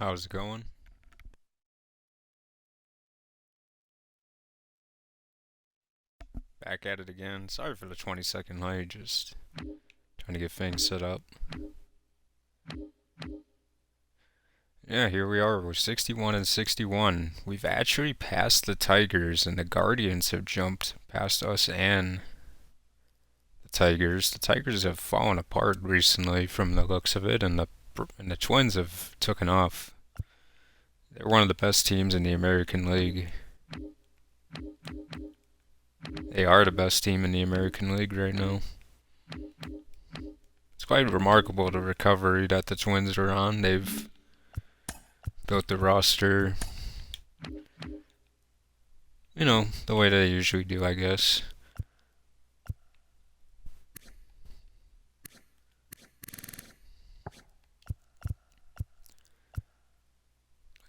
How's it going? Back at it again. Sorry for the 20-second delay, just trying to get things set up. Yeah, here we are. We're 61 and 61. We've actually passed the Tigers, and the Guardians have jumped past us and the Tigers. The Tigers have fallen apart recently from the looks of it, and the Twins have taken off. They're one of the best teams in the American League. They are the best team in the American League right now. It's quite remarkable the recovery that the Twins are on. They've built the roster, the way they usually do, I guess.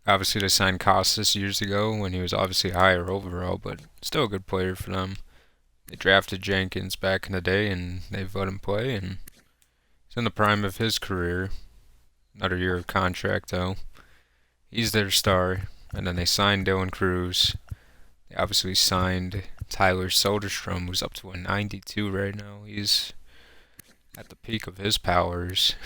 Obviously, they signed Costas years ago when he was obviously higher overall, but still a good player for them. They drafted Jenkins back in the day, and they've let him play, and he's in the prime of his career. Another year of contract, though. He's their star, and then they signed Dylan Cruz. They obviously signed Tyler Soderstrom, who's up to a 92 right now. He's at the peak of his powers.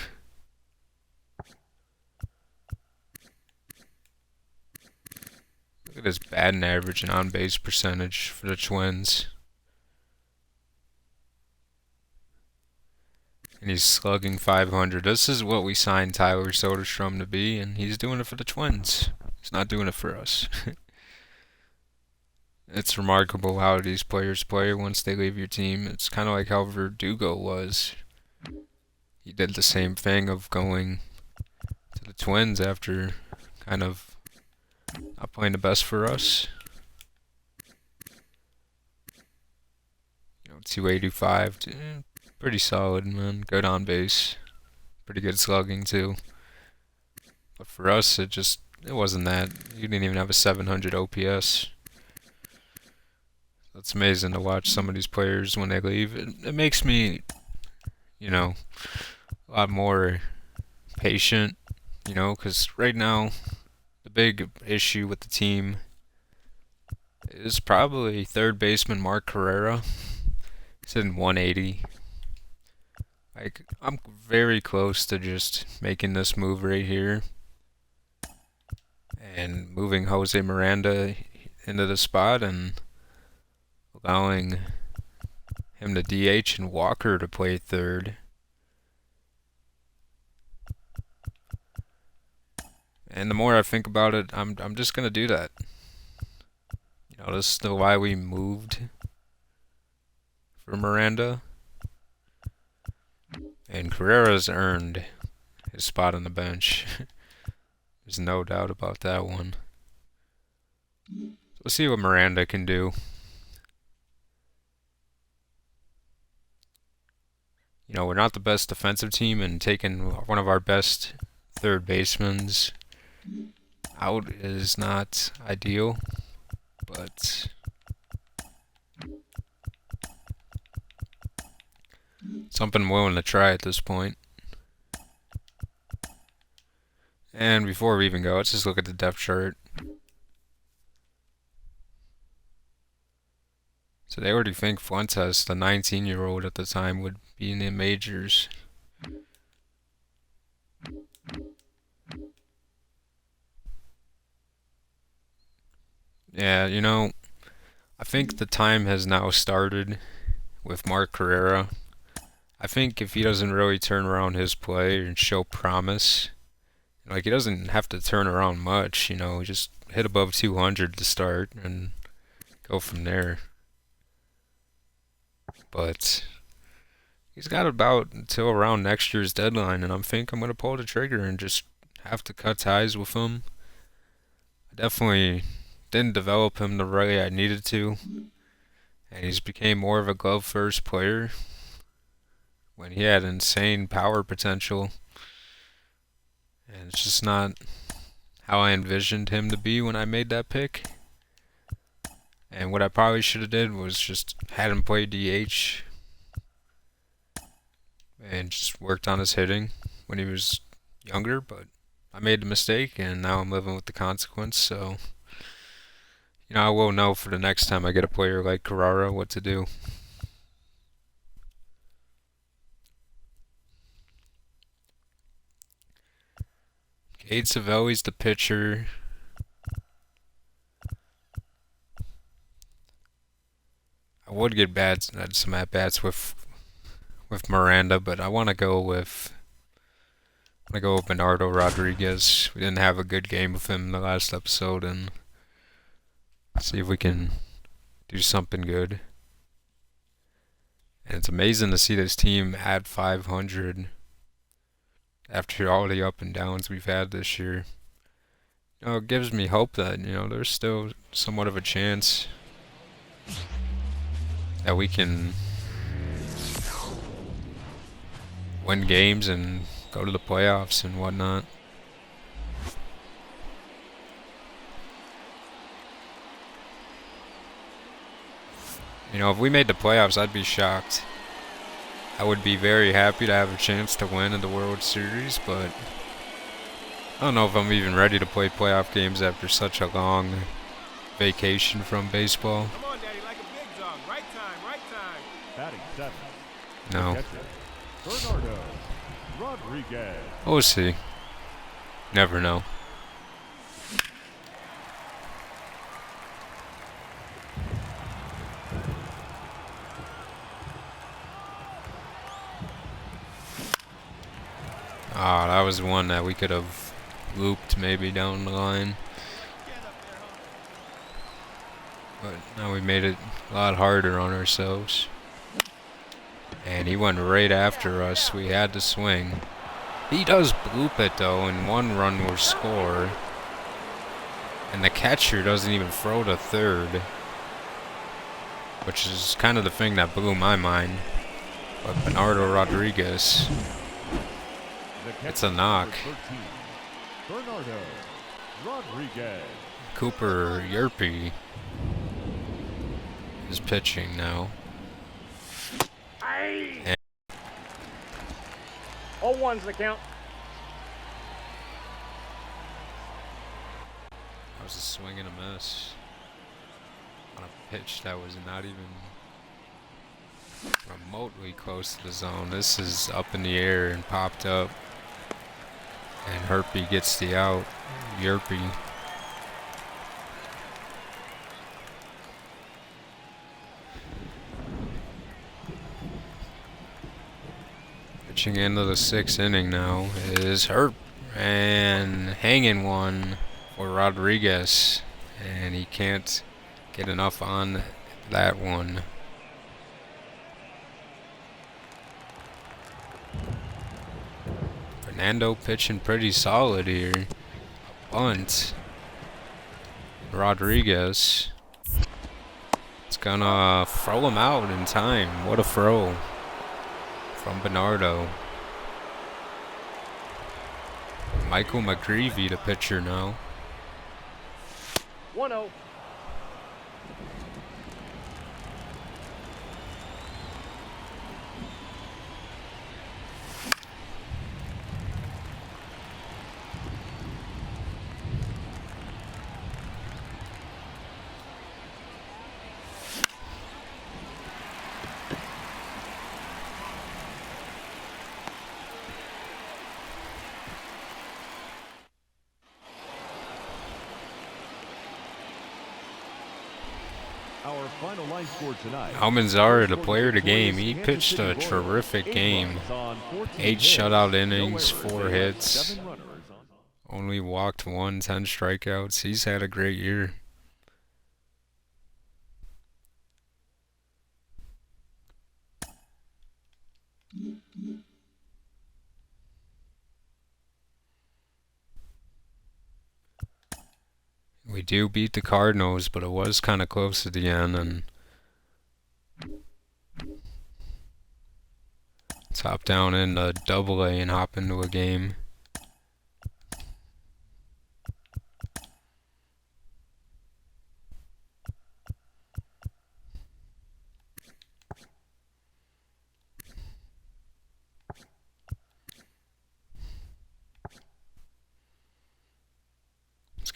Look at his batting average and on-base percentage for the Twins. And he's slugging 500. This is what we signed Tyler Soderstrom to be, and he's doing it for the Twins. He's not doing it for us. It's remarkable how these players play once they leave your team. It's kind of like how Verdugo was. He did the same thing of going to the Twins after kind of not playing the best for us. 285, pretty solid, man. Good on base, pretty good slugging too. But for us, it wasn't that. You didn't even have a 700 OPS. It's amazing to watch some of these players when they leave. It makes me, a lot more patient, because right now, the big issue with the team is probably third baseman Mark Carrera. He's hitting 180. I'm very close to just making this move right here and moving Jose Miranda into the spot and allowing him to DH and Walker to play third. And the more I think about it, I'm just gonna do that. This is why we moved for Miranda. And Carrera's earned his spot on the bench. There's no doubt about that one. So let's see what Miranda can do. We're not the best defensive team, and taking one of our best third basemen out is not ideal, but something I'm willing to try at this point. And before we even go, let's just look at the depth chart. So they already think Fuentes, the 19-year-old at the time, would be in the majors. Yeah, I think the time has now started with Mark Carrera. I think if he doesn't really turn around his play and show promise, he doesn't have to turn around much, just hit above 200 to start and go from there. But he's got about until around next year's deadline, and I think I'm going to pull the trigger and just have to cut ties with him. I definitely didn't develop him the way I needed to, and he's became more of a glove-first player when he had insane power potential. And it's just not how I envisioned him to be when I made that pick. And what I probably should have did was just had him play DH and just worked on his hitting when he was younger, but I made the mistake, and now I'm living with the consequence. So, I will know for the next time I get a player like Carrara what to do. Cade Savelli's the pitcher. I would get some at bats with Miranda, but I want to go with Bernardo Rodriguez. We didn't have a good game with him in the last episode, and see if we can do something good. And it's amazing to see this team at 500 after all the up and downs we've had this year. It gives me hope that, there's still somewhat of a chance that we can win games and go to the playoffs and whatnot. If we made the playoffs, I'd be shocked. I would be very happy to have a chance to win in the World Series, but I don't know if I'm even ready to play playoff games after such a long vacation from baseball. Come on, Daddy, like a big dog. Right time. Batting seven. No. Bernardo Rodriguez. We'll see. Never know. Ah, that was one that we could have looped maybe down the line. But now we made it a lot harder on ourselves. And he went right after us. We had to swing. He does bloop it though, and 1 run will score. And the catcher doesn't even throw to third, which is kind of the thing that blew my mind. But Bernardo Rodriguez, it's a knock. Bernardo Rodriguez. Cooper Yerpe is pitching now. And 0-1's the count. that was a swing and a miss on a pitch that was not even remotely close to the zone. This is up in the air and popped up. And Herpy gets the out. Yerpe. Pitching into the 6th inning now is Herp. And hanging one for Rodriguez. And he can't get enough on that one. Fernando pitching pretty solid here. A bunt. Rodriguez. It's gonna throw him out in time. What a throw from Bernardo. Michael McGreevy, the pitcher now. 1-0. Our final line score tonight. Almanzar, the player of the game, he pitched a terrific game. 8 shutout innings, 4 hits. Only walked 1, 10 strikeouts. He's had a great year. We do beat the Cardinals, but it was kind of close at the end, and let's hop down into Double-A and hop into a game.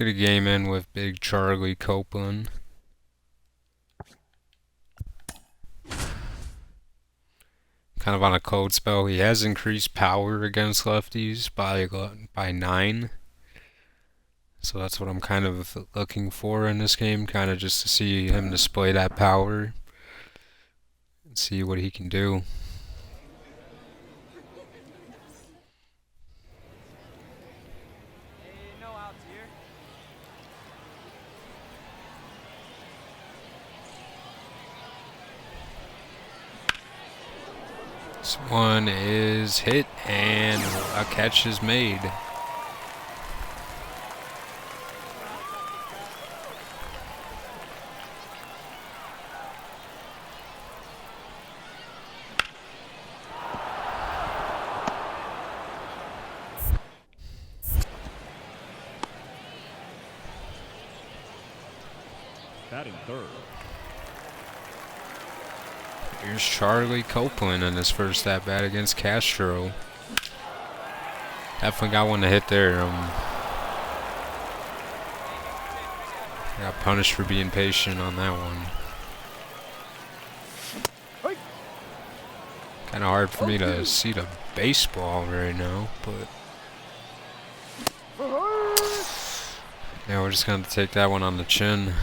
get a game in with Big Charlie Copeland. Kind of on a cold spell. He has increased power against lefties by 9. So that's what I'm kind of looking for in this game, kind of just to see him display that power and see what he can do. This one is hit and a catch is made. Batting third. Here's Charlie Copeland in his first at-bat against Castro. Definitely got one to hit there. Got punished for being patient on that one. Kind of hard for me to see the baseball right now, but yeah, we're just going to take that one on the chin.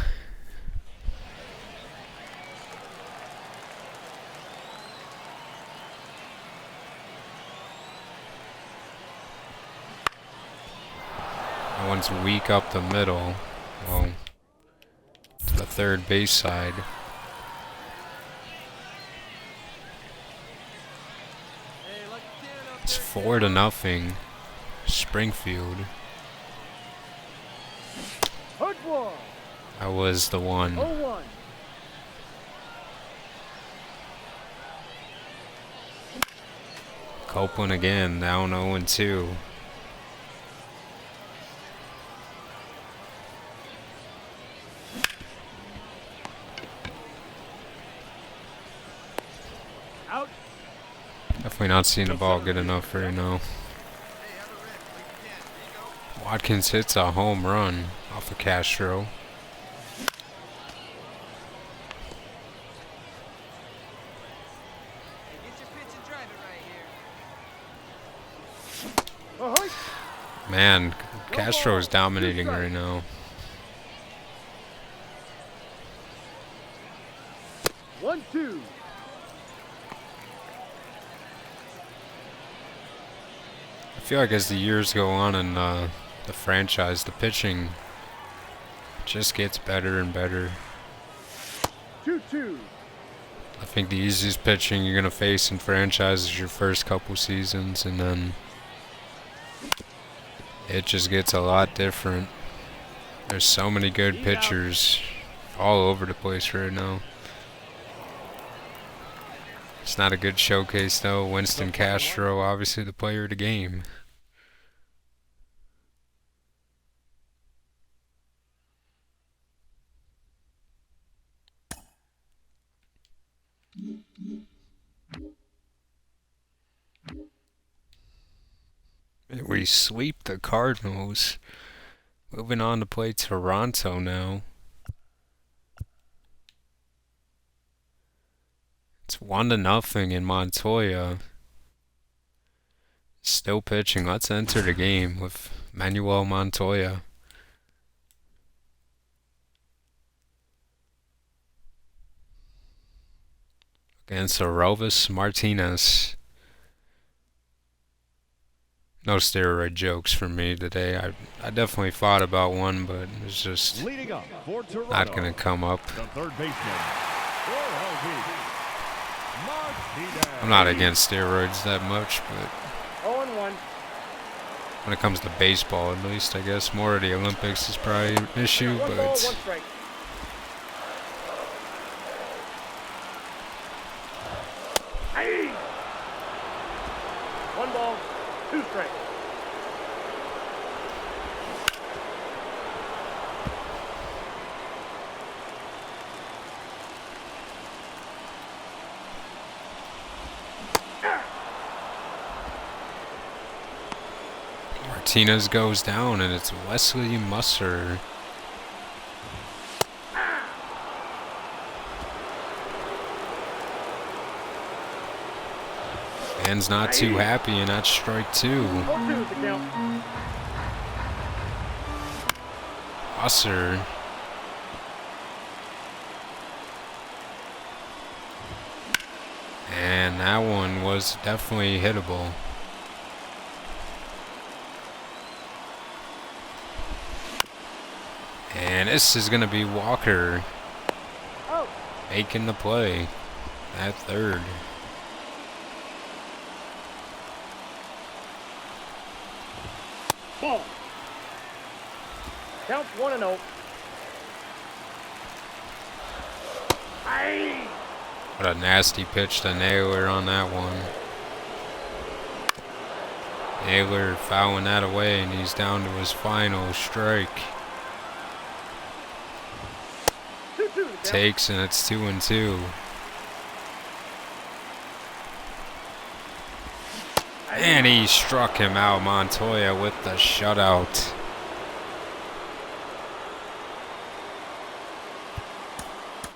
That one's weak up the middle. Well, to the third base side. It's 4-0. Springfield. That was the one. Copeland again, down 0-2. Definitely not seeing the ball good enough right now. Watkins hits a home run off of Castro. Man, Castro is dominating right now. 1-2. I feel like as the years go on in the franchise, the pitching just gets better and better. 2-2. I think the easiest pitching you're going to face in franchise is your first couple seasons, and then it just gets a lot different. There's so many good pitchers all over the place right now. It's not a good showcase though. Winston Castro, obviously the player of the game. We sweep the Cardinals. Moving on to play Toronto now. It's 1-0 in Montoya. Still pitching. Let's enter the game with Manuel Montoya. Against Arovis Martinez. No steroid jokes from me today. I definitely thought about one, but it's just not going to come up. I'm not against steroids that much, but 0-1. when it comes to baseball, at least, I guess more of the Olympics is probably an issue, One ball, but one strike. Hey! 1 ball, 2 strikes. Martinez goes down, and it's Wesley Musser. Fans not too happy, and that's strike 2. 0-2 is the count. Musser. And that one was definitely hittable. And this is going to be Walker Oh, making the play at third. ball. Counts 1-0. Aye. What a nasty pitch to Naylor on that one. Naylor fouling that away, and he's down to his final strike. 2-2 is the count. Takes, and it's 2-2. And he struck him out, Montoya, with the shutout.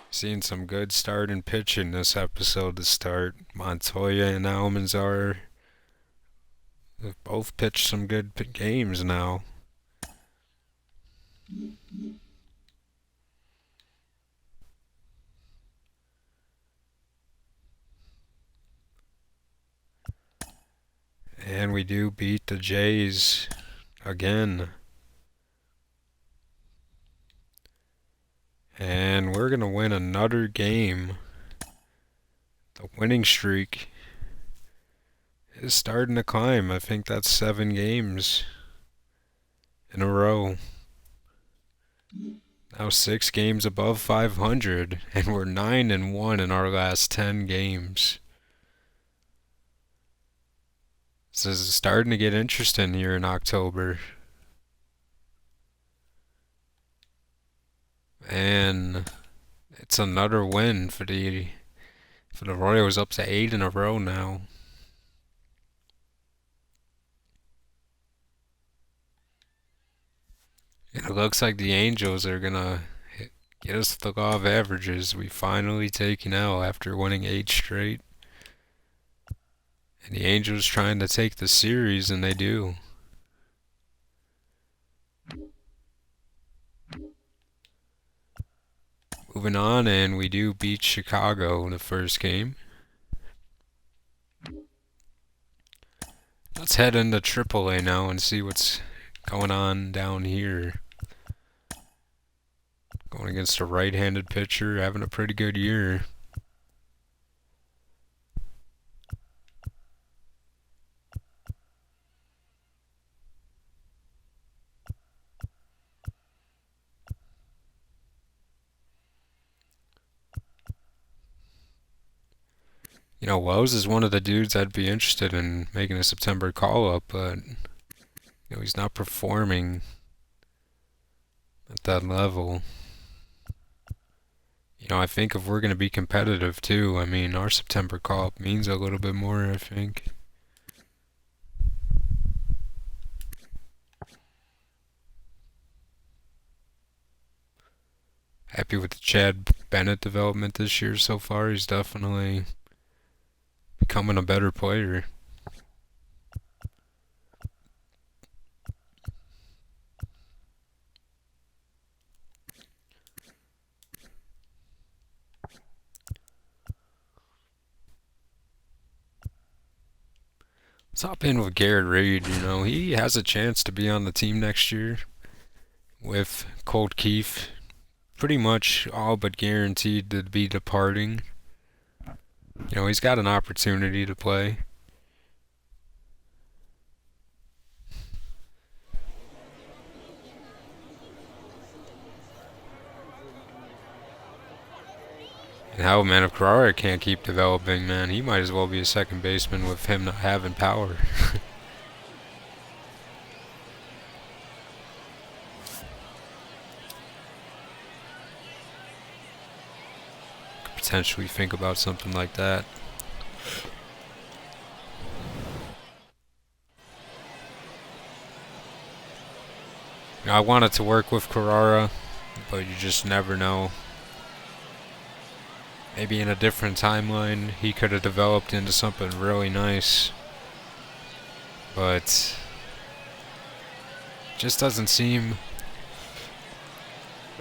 Seeing some good start and pitching this episode to start. Montoya and Almanzar have both pitched some good games now. And we do beat the Jays again. And we're going to win another game. The winning streak is starting to climb. I think that's 7 games in a row. Now 6 games above 500, and we're 9-1 in our last 10 games. This is starting to get interesting here in October. And it's another win for the Royals, up to 8 in a row now. And it looks like the Angels are gonna get us the law of averages. We finally take an L after winning 8 straight. And the Angels trying to take the series, and they do. Moving on, and we do beat Chicago in the first game. Let's head into AAA now and see what's going on down here. Going against a right-handed pitcher, having a pretty good year. You know, Wells is one of the dudes I'd be interested in making a September call-up, but you know, he's not performing at that level. You know, I think if we're going to be competitive too, I mean, our September call-up means a little bit more, I think. Happy with the Chad Bennett development this year so far. He's definitely becoming a better player. Let's hop in with Garrett Reed. You know, he has a chance to be on the team next year with Colt Keefe pretty much all but guaranteed to be departing. You know, he's got an opportunity to play. And how, man, if Carrara can't keep developing, man, he might as well be a second baseman with him not having power. Could potentially think about something like that. I wanted to work with Carrara, but you just never know. Maybe in a different timeline, he could have developed into something really nice. But just doesn't seem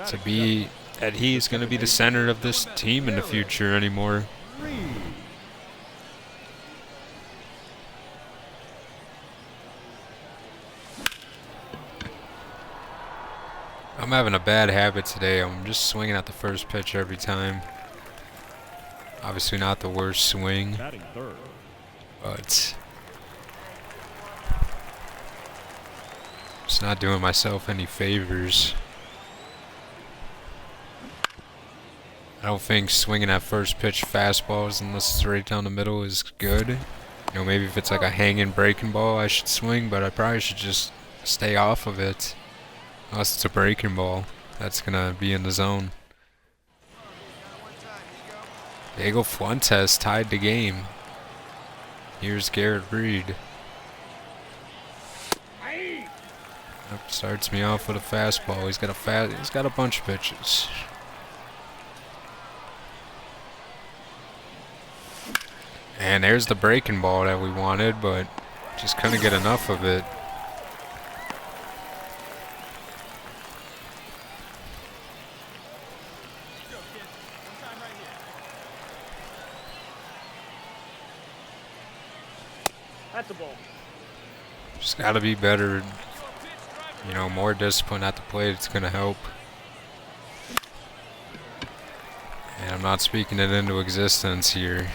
to be that he's going to be the center of this team in the future anymore. I'm having a bad habit today. I'm just swinging at the first pitch every time. Obviously not the worst swing, but it's not doing myself any favors. I don't think swinging at first pitch fastballs unless it's right down the middle is good. You know, maybe if it's like a hanging breaking ball I should swing, but I probably should just stay off of it. Unless it's a breaking ball, that's gonna be in the zone. Diego Fuentes tied the game. Here's Garrett Reed. Yep, starts me off with a fastball. He's got a bunch of pitches. And there's the breaking ball that we wanted, but just couldn't get enough of it. That's a ball. Just gotta be better. You know, more discipline at the plate. It's gonna help. And I'm not speaking it into existence here.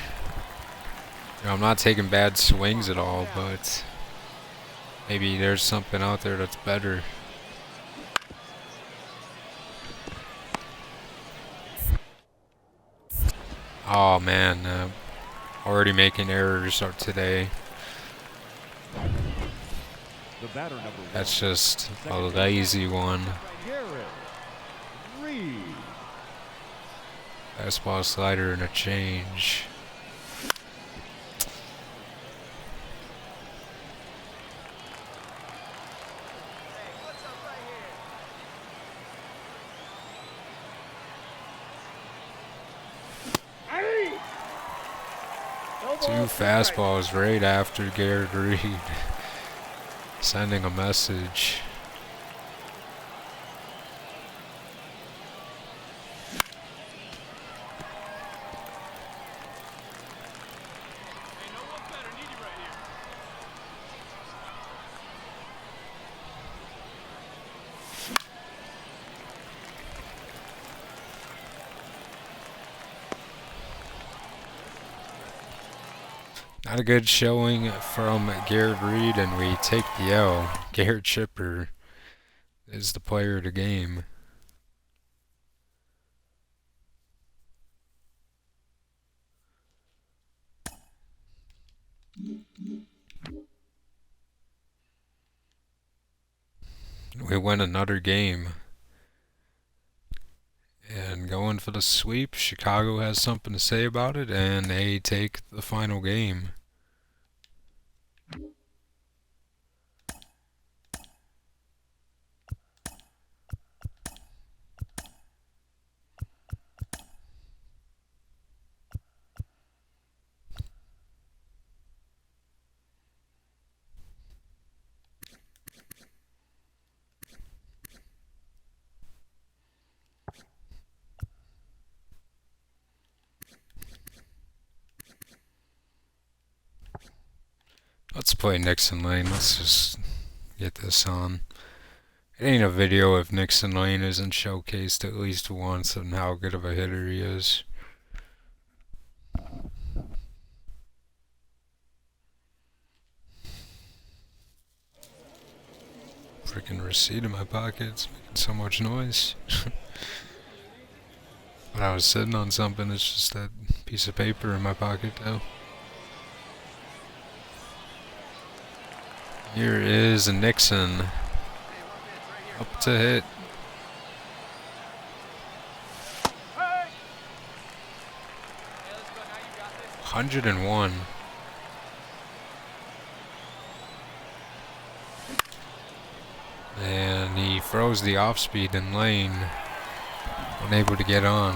You know, I'm not taking bad swings at all, but maybe there's something out there that's better. Oh man, already making errors today. That's just a lazy one. Fastball, slider, and a change. Two fastballs right after Garrett Reed. Sending a message. Not a good showing from Garrett Reed, and we take the L. Garrett Chipper is the player of the game. We win another game. And going for the sweep, Chicago has something to say about it, and they take the final game. Let's play Nixon Lane. Let's just get this on. It ain't a video if Nixon Lane isn't showcased at least once and how good of a hitter he is. Freaking receipt in my pocket. It's making so much noise. When I was sitting on something, it's just that piece of paper in my pocket though. Here is Nixon. Up to hit. Hey! 101. And and he froze the off speed in lane, unable to get on.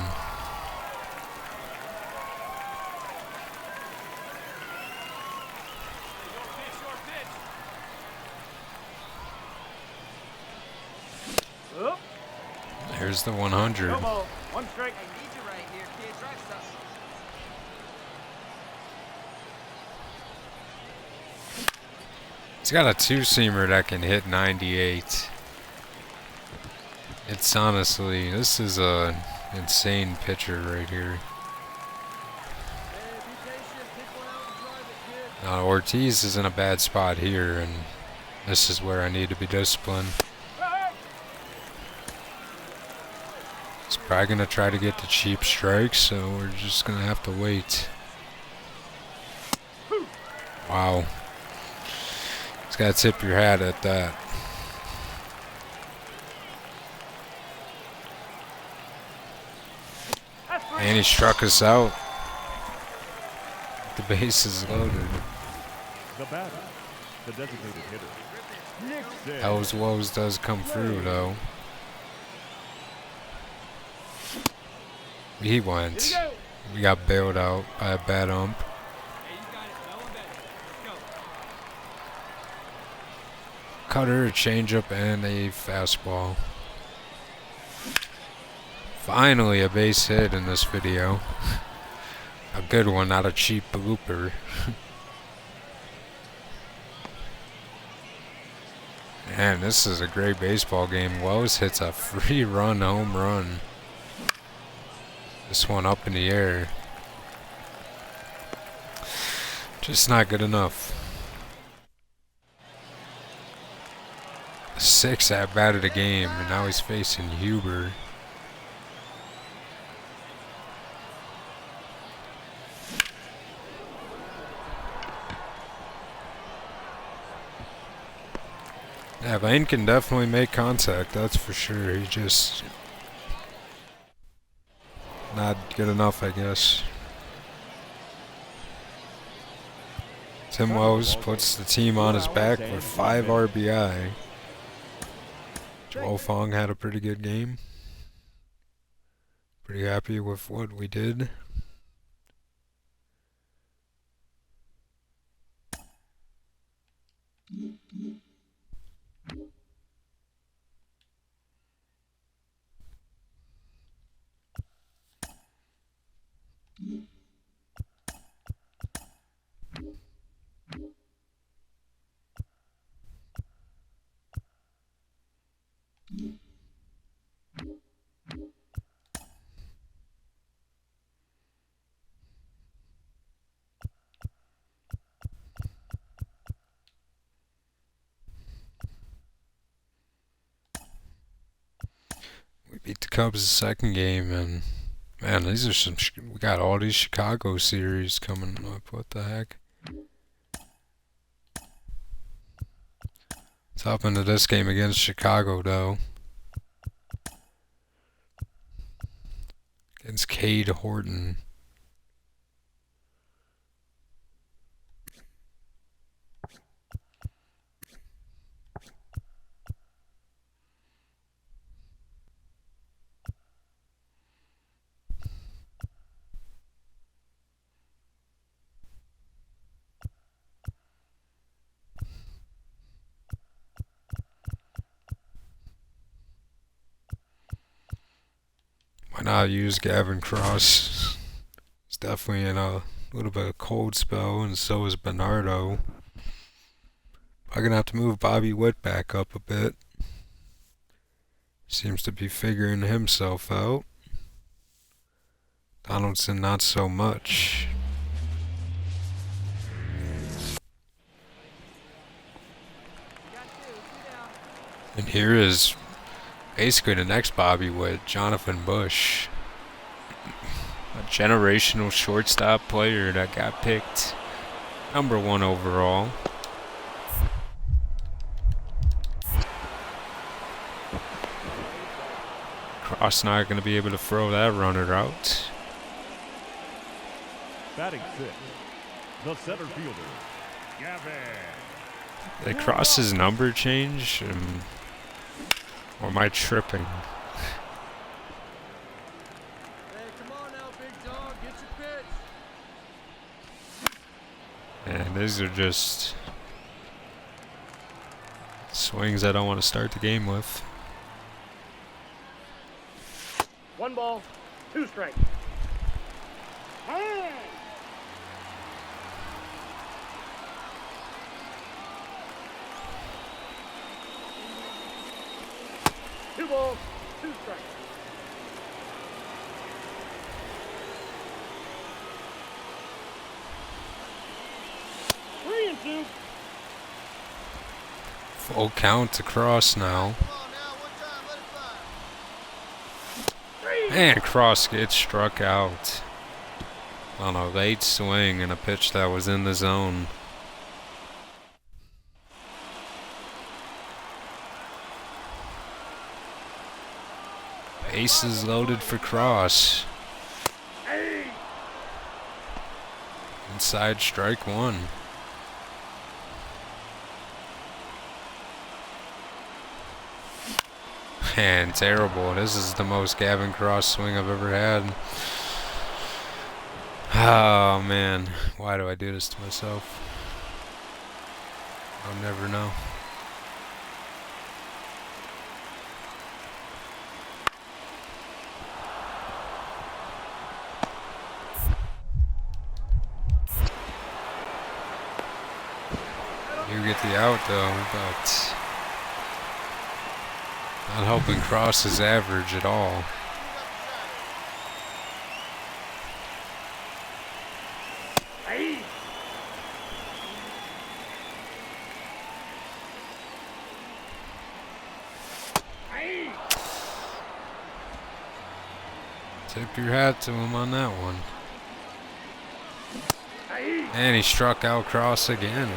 Up. Here's the 100. No ball. One strike. I need you right here, kid. Try something. He's got a two-seamer that can hit 98. It's honestly, this is a insane pitcher right here. Now Ortiz is in a bad spot here, and this is where I need to be disciplined. He's probably gonna try to get the cheap strikes, so we're just gonna have to wait. Wow. Just gotta tip your hat at that. And he struck us out. The base is loaded. The batter, the designated hitter, Nick Sick. Hell's Woes does come through, though. He went. We got bailed out by a bad ump. Cutter, a changeup, and a fastball. Finally, a base hit in this video. A good one, not a cheap blooper. Man, this is a great baseball game. Wells hits a free-run home run. This one up in the air. Just not good enough. 6 at bat of the game, and now he's facing Huber. Yeah, Lane can definitely make contact, that's for sure. He just not good enough, I guess. Tim Wells puts the team on his back with 5 RBI. Joel Fong had a pretty good game. Pretty happy with what we did. We beat the Cubs the second game, and man, these are some. We got all these Chicago series coming up. What the heck? Let's hop into this game against Chicago, though. Against Cade Horton. Why not use Gavin Cross? He's definitely in a little bit of cold spell, and so is Bernardo. I'm gonna have to move Bobby Witt back up a bit. Seems to be figuring himself out. Donaldson not so much. And here is basically the next Bobby Witt, Jonathan Bush. A generational shortstop player that got picked #1 overall. Cross not going to be able to throw that runner out. Batting 6, the center fielder, Gavin. Did Cross's number change? Or am I tripping? Hey, come on now, big dog. Get your pitch. And these are just swings I don't want to start the game with. 1 ball, 2 strikes. Hey! 2 balls, 2 strikes. Three and 2. Full count across now. Come on now, one time, let it fly. And Cross gets struck out on a late swing and a pitch that was in the zone. Bases loaded for Cross. Hey! Inside strike one. And terrible. This is the most Gavin Cross swing I've ever had. Oh man, why do I do this to myself? I'll never know. You get the out though, but not helping Cross's average at all. Hey! Hey! Tip your hat to him on that one. Hey! And he struck out Cross again.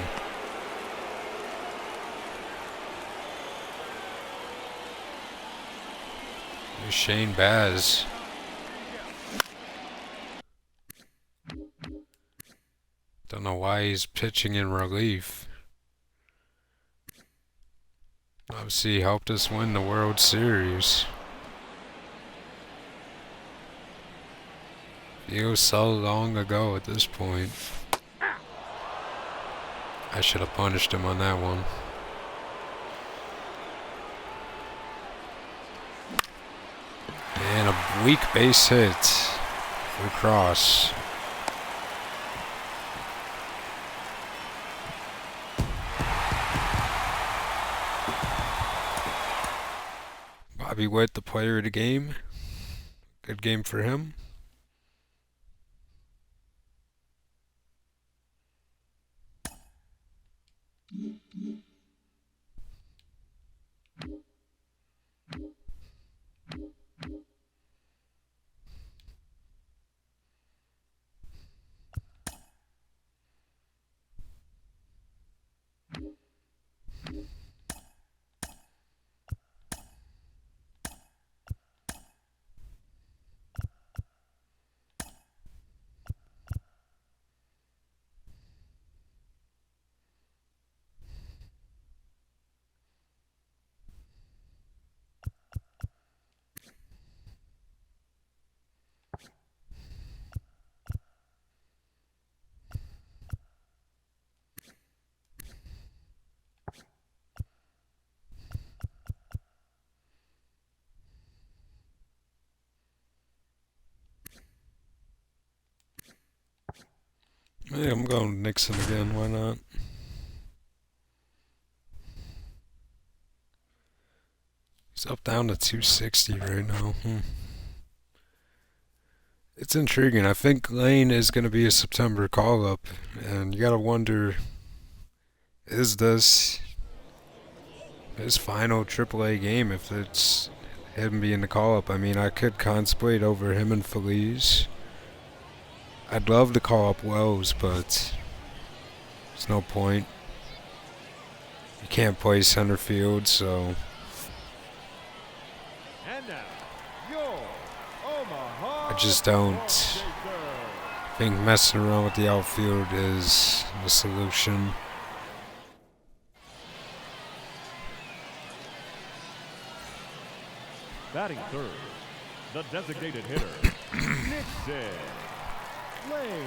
Here's Shane Baz. Don't know why he's pitching in relief. Obviously, he helped us win the World Series. Feels so long ago at this point. I should have punished him on that one. And a weak base hit for Cross. Bobby Witt, the player of the game. Good game for him. Hey, I'm going Nixon again, why not? He's up down to 260 right now. It's intriguing. I think Lane is going to be a September call-up, and you got to wonder, is this his final AAA game if it's him being the call-up? I mean, I could contemplate over him and Feliz. I'd love to call up Wells, but there's no point. You can't play center field, so And now, your Omaha I just don't Shaker. think messing around with the outfield is the solution. Batting third, the designated hitter, Nixon Lane.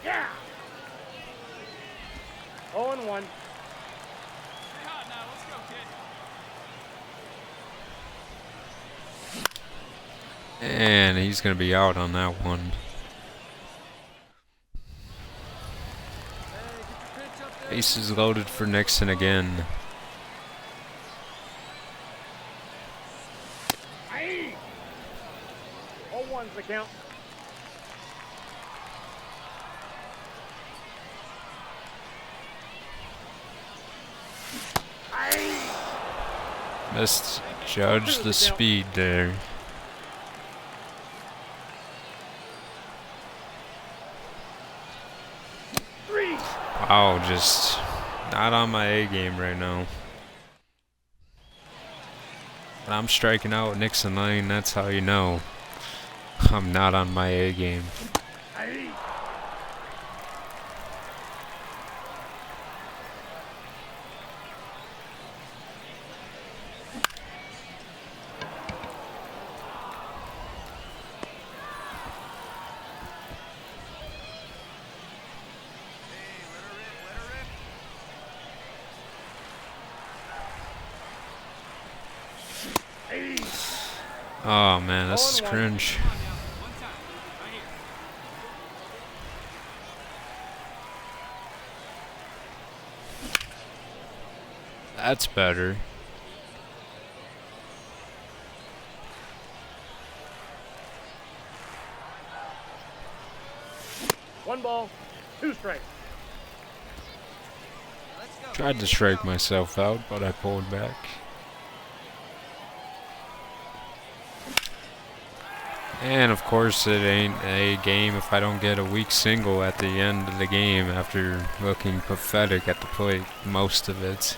Yeah. 0-1. You're hot now. Let's go, kid. And he's going to be out on that one. Hey, get your pitch up there. Bases loaded for Nixon again. Aye. 0-1's the count. Missed judge the speed there. Wow, just not on my A game right now. When I'm striking out with Nixon Lane, that's how you know I'm not on my A game. Aye. Oh man, this is cringe. Come on now. One time. Right here. That's better. One ball, 2 strikes. Let's go. Tried to strike myself out, but I pulled back. And of course it ain't a game if I don't get a weak single at the end of the game after looking pathetic at the plate most of it.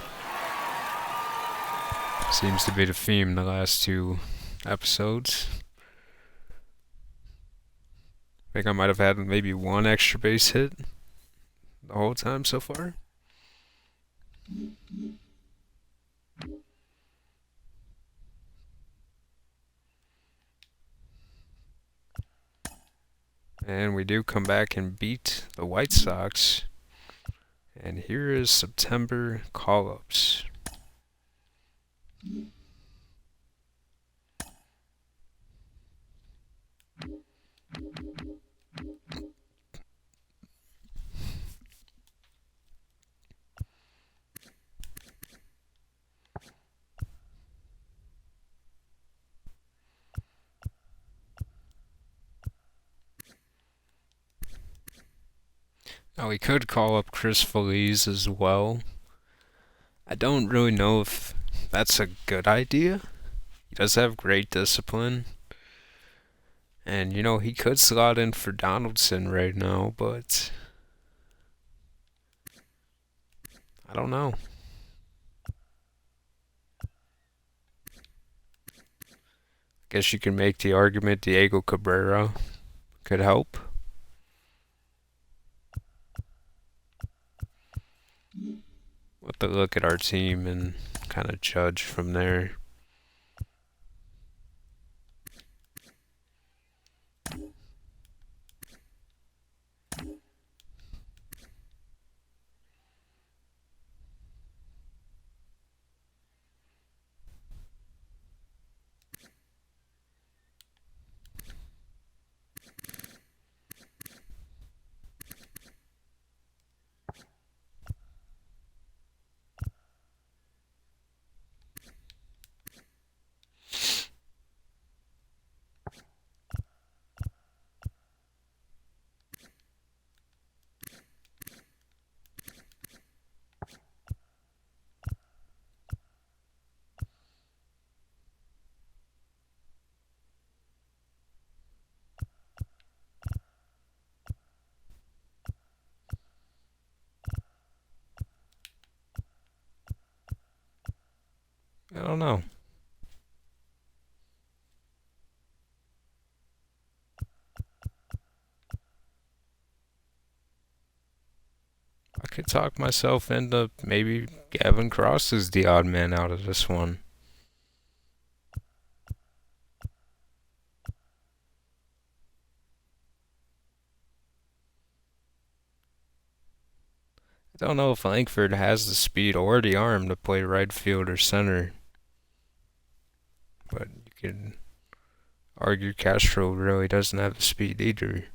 Seems to be the theme the last 2 episodes. I think I might have had maybe 1 extra base hit the whole time so far. And we do come back and beat the White Sox. And here is September call-ups. Now we could call up Chris Feliz as well. I don't really know if that's a good idea. He does have great discipline. And, you know, he could slot in for Donaldson right now, but I don't know. Guess you can make the argument Diego Cabrera could help. We'll have to look at our team and kind of judge from there. I don't know. I could talk myself into maybe Gavin Cross is the odd man out of this one. I don't know if Langford has the speed or the arm to play right field or center. But you could argue Castro really doesn't have the speed either.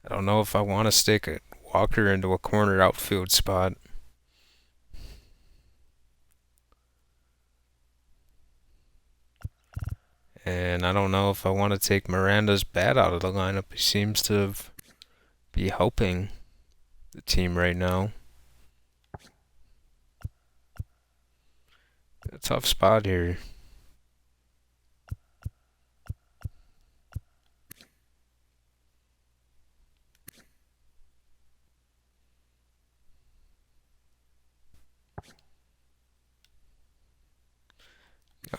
I don't know if I want to stick a Walker into a corner outfield spot. And I don't know if I want to take Miranda's bat out of the lineup. He seems to be helping the team right now. A tough spot here.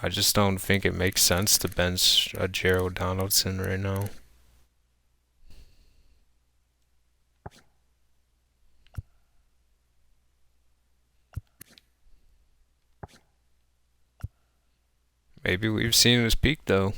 I just don't think it makes sense to bench Gerald Donaldson right now. Maybe we've seen his peak though.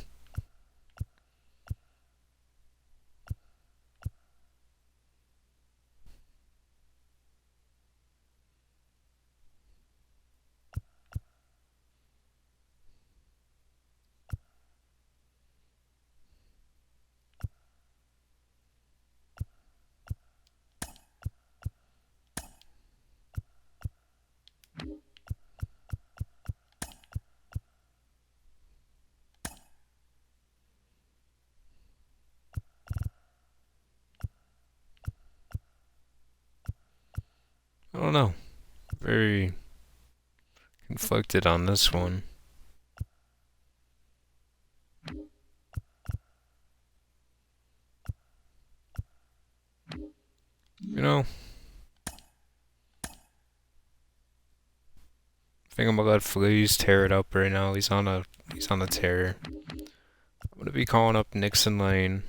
I don't know. Very conflicted on this one. You know, I think I'm gonna let Fleas tear it up right now. He's on a tear. I'm gonna be calling up Nixon Lane.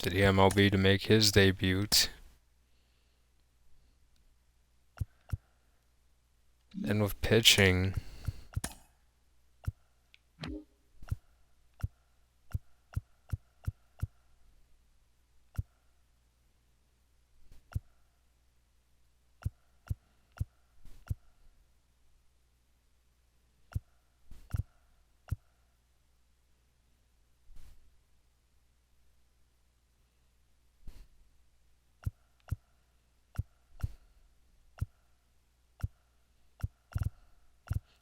To the MLB to make his debut. And with pitching,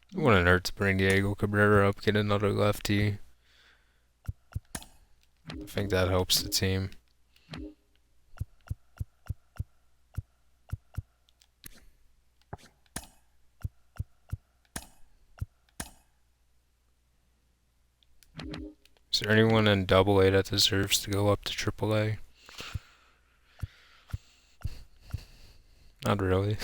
it wouldn't hurt to bring Diego Cabrera up, get another lefty. I think that helps the team. Is there anyone in Double-A that deserves to go up to Triple-A? Not really.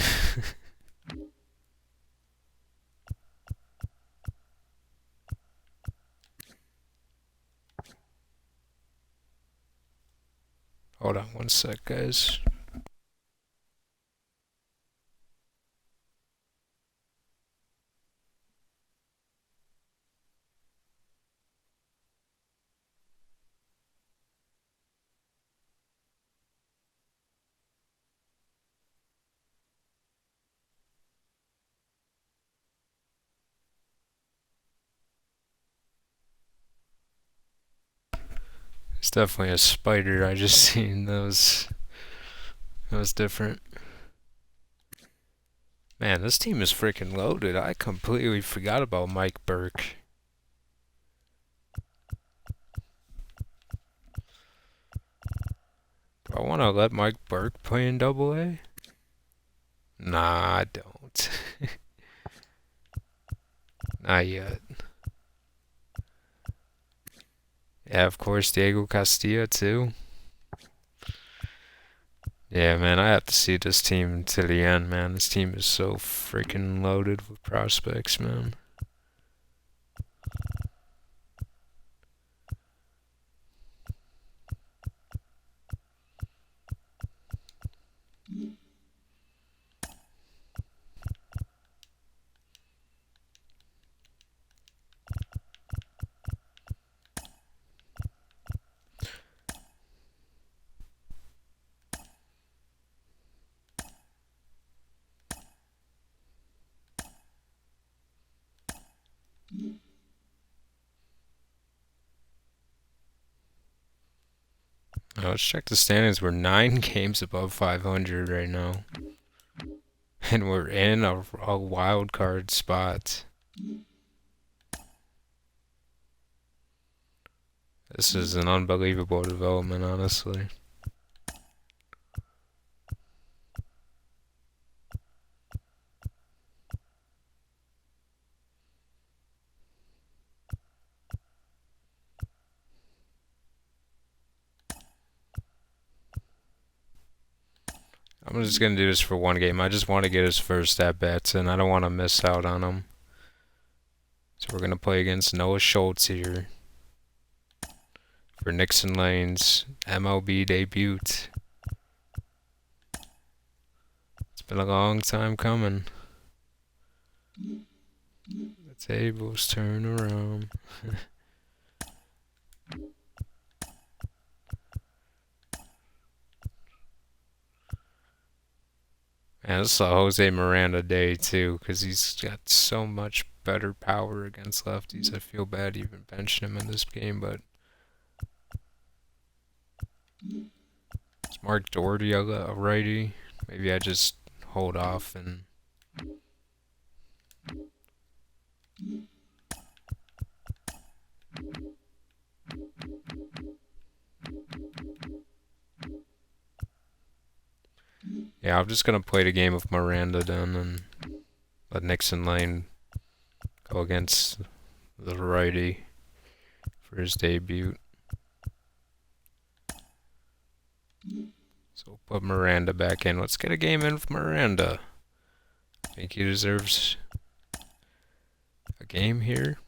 Hold on one sec, guys. It's definitely a spider I just seen. That was different. Man, this team is freaking loaded. I completely forgot about Mike Burke. Do I want to let Mike Burke play in Double-A? Nah, I don't. Not yet. Yeah, of course, Diego Castillo too. Yeah, man, I have to see this team to the end, man. This team is so freaking loaded with prospects, man. Now let's check the standings. We're 9 games above 500 right now. And we're in a wild card spot. This is an unbelievable development, honestly. I'm just going to do this for one game. I just want to get his first at-bats in. I don't want to miss out on him. So we're going to play against Noah Schultz here for Nixon Lane's MLB debut. It's been a long time coming. The tables turn around. And this is a Jose Miranda day too, because he's got so much better power against lefties. I feel bad even benching him in this game, but is Mark Doherty a righty? Maybe I just hold off and yeah, I'm just gonna play the game of Miranda then and let Nixon Lane go against the righty for his debut. So we'll put Miranda back in. Let's get a game in with Miranda. I think he deserves a game here.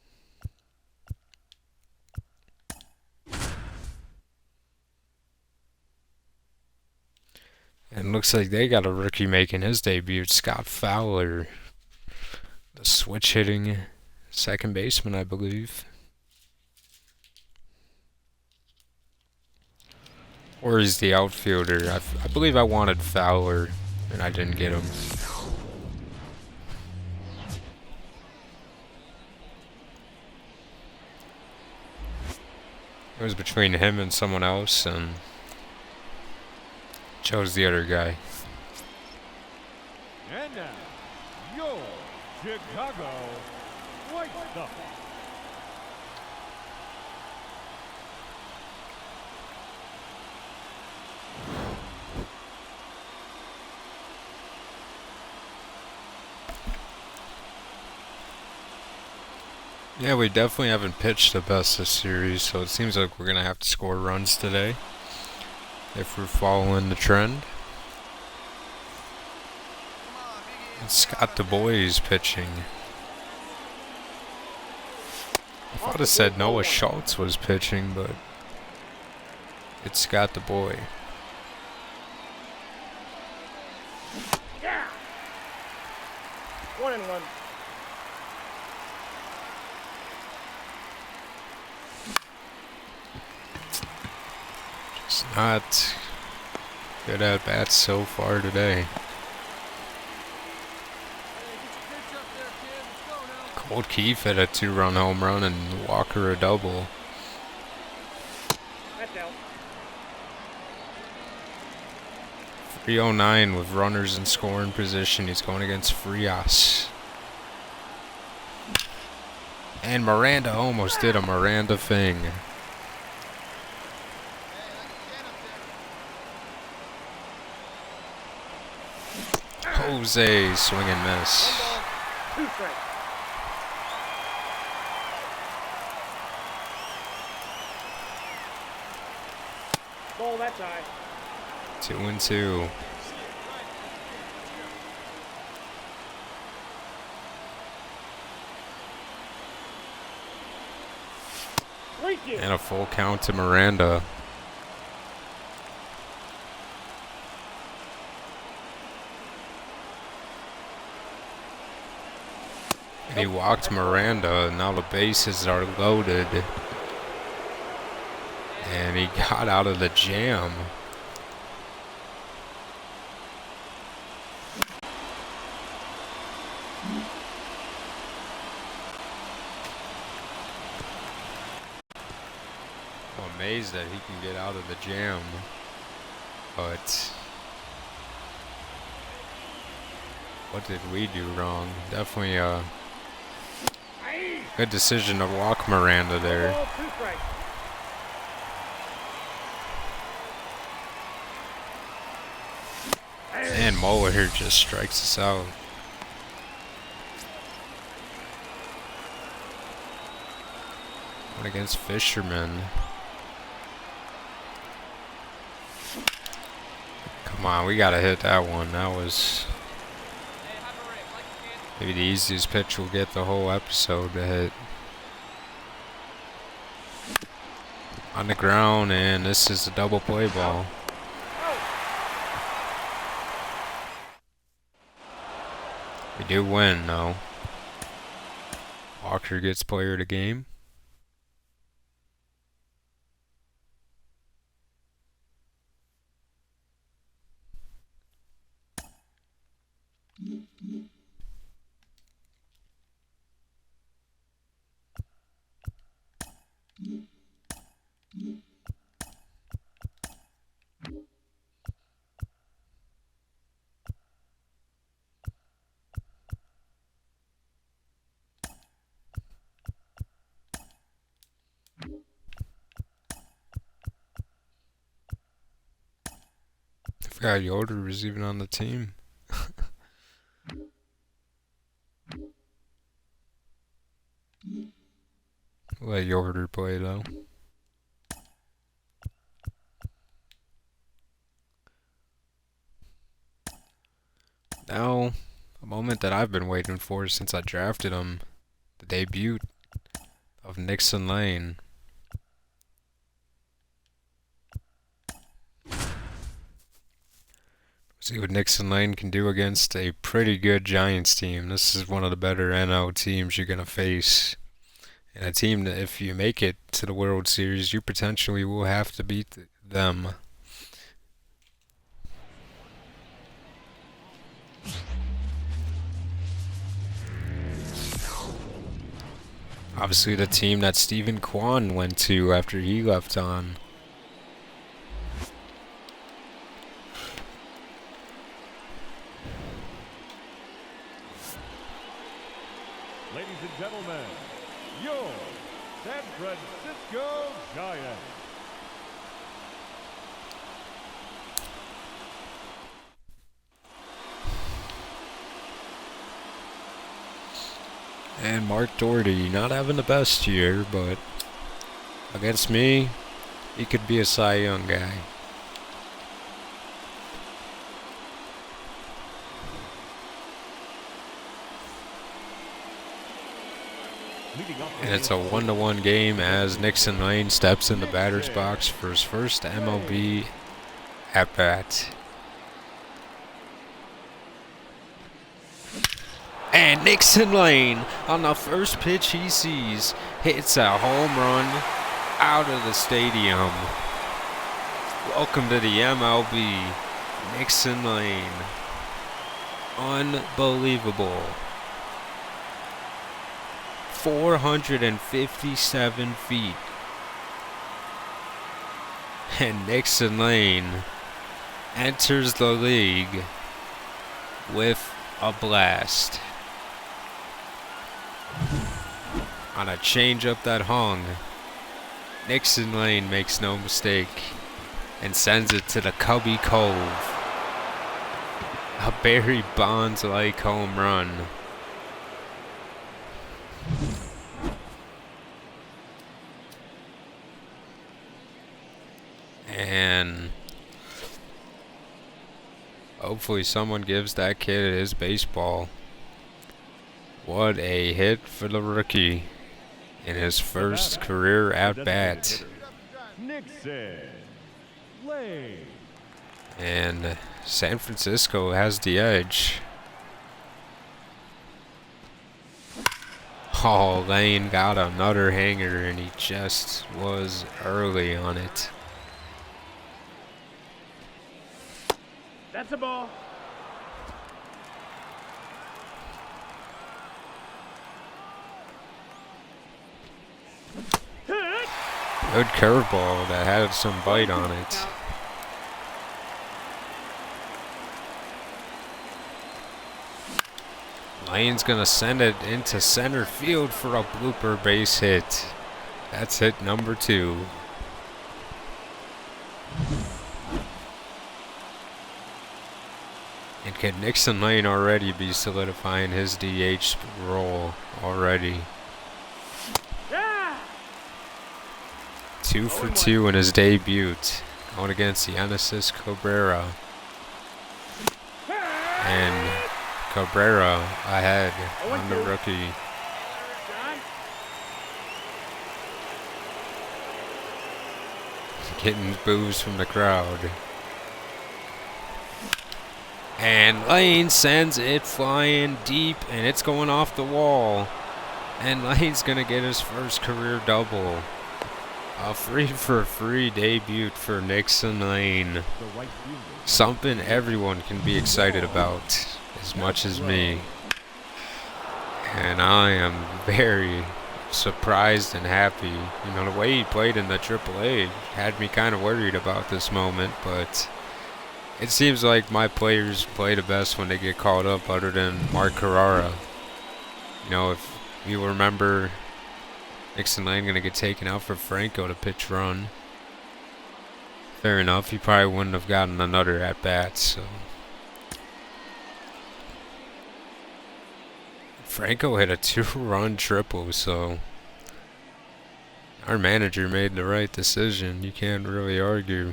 And looks like they got a rookie making his debut, Scott Fowler. The switch hitting second baseman, I believe. Or he's the outfielder. I believe I wanted Fowler, and I didn't get him. It was between him and someone else, and chose the other guy. And now, your Chicago White Sox. Yeah, we definitely haven't pitched the best this series, so it seems like we're going to have to score runs today if we're following the trend. And Scott DuBois pitching. I thought it said Noah Schultz was pitching, but it's Scott DuBois. Yeah. 1-1. It's not good at bats so far today. Hey, get your pitch up there, kid. Let's go now. Colt Keith hit a 2-run home run and Walker a double. That's out. 309 with runners in scoring position. He's going against Frias. And Miranda almost did a Miranda thing. Jose swing and miss. 2 strikes. Ball, that's high. 2-2. Leaky. And a full count to Miranda. And he walked Miranda. Now the bases are loaded. And he got out of the jam. amazed that he can get out of the jam. But what did we do wrong? Definitely a good decision to walk Miranda there. Ball, 2 strikes. And Muller just strikes us out. One against Fisherman. Come on, we gotta hit that one. That was Hey, have a rip. Like you can. maybe the easiest pitch we'll get the whole episode to hit. On the ground, and this is a double play ball. We do win, though. Walker gets player of the game. I forgot Yoder was even on the team. Let Yoder play, though. Now, a moment that I've been waiting for since I drafted him. The debut of Nixon Lane. See what Nixon Lane can do against a pretty good Giants team. This is one of the better NL teams you're going to face. And a team that if you make it to the World Series, you potentially will have to beat them. Obviously the team that Stephen Kwan went to after he left on. Ladies and gentlemen, your San Francisco Giants. And Mark Doherty not having the best year, but against me, he could be a Cy Young guy. And it's a 1-1 game as Nixon Lane steps in the batter's box for his first MLB at-bat. And Nixon Lane, on the first pitch he sees, hits a home run out of the stadium. Welcome to the MLB, Nixon Lane. Unbelievable. 457 feet. And Nixon Lane enters the league with a blast. On a changeup that hung, Nixon Lane makes no mistake and sends it to the Cubby Cove. A Barry Bonds-like home run. And hopefully someone gives that kid his baseball. What a hit for the rookie in his first career at-bat. Nixon Lane. And San Francisco has the edge. Oh, Lane got another hanger and he just was early on it. That's a ball. Good curveball that had some bite on it. Lane's gonna send it into center field for a blooper base hit. That's hit number 2. And can Nixon Lane already be solidifying his DH role already? 2 for 2 in his debut, going against Yanis Cabrera. And Cabrera ahead on the rookie. Getting boos from the crowd. And Lane sends it flying deep, and it's going off the wall. And Lane's going to get his first career double. A 3-for-3 debut for Nixon Lane. Something everyone can be excited about, as much as me. And I am very surprised and happy. You know, the way he played in the AAA had me kind of worried about this moment, but it seems like my players play the best when they get called up, other than Mark Carrara. You know, if you remember, Nixon Lane going to get taken out for Franco to pitch run. Fair enough, he probably wouldn't have gotten another at-bat, so. Franco hit a 2-run triple, so our manager made the right decision. You can't really argue.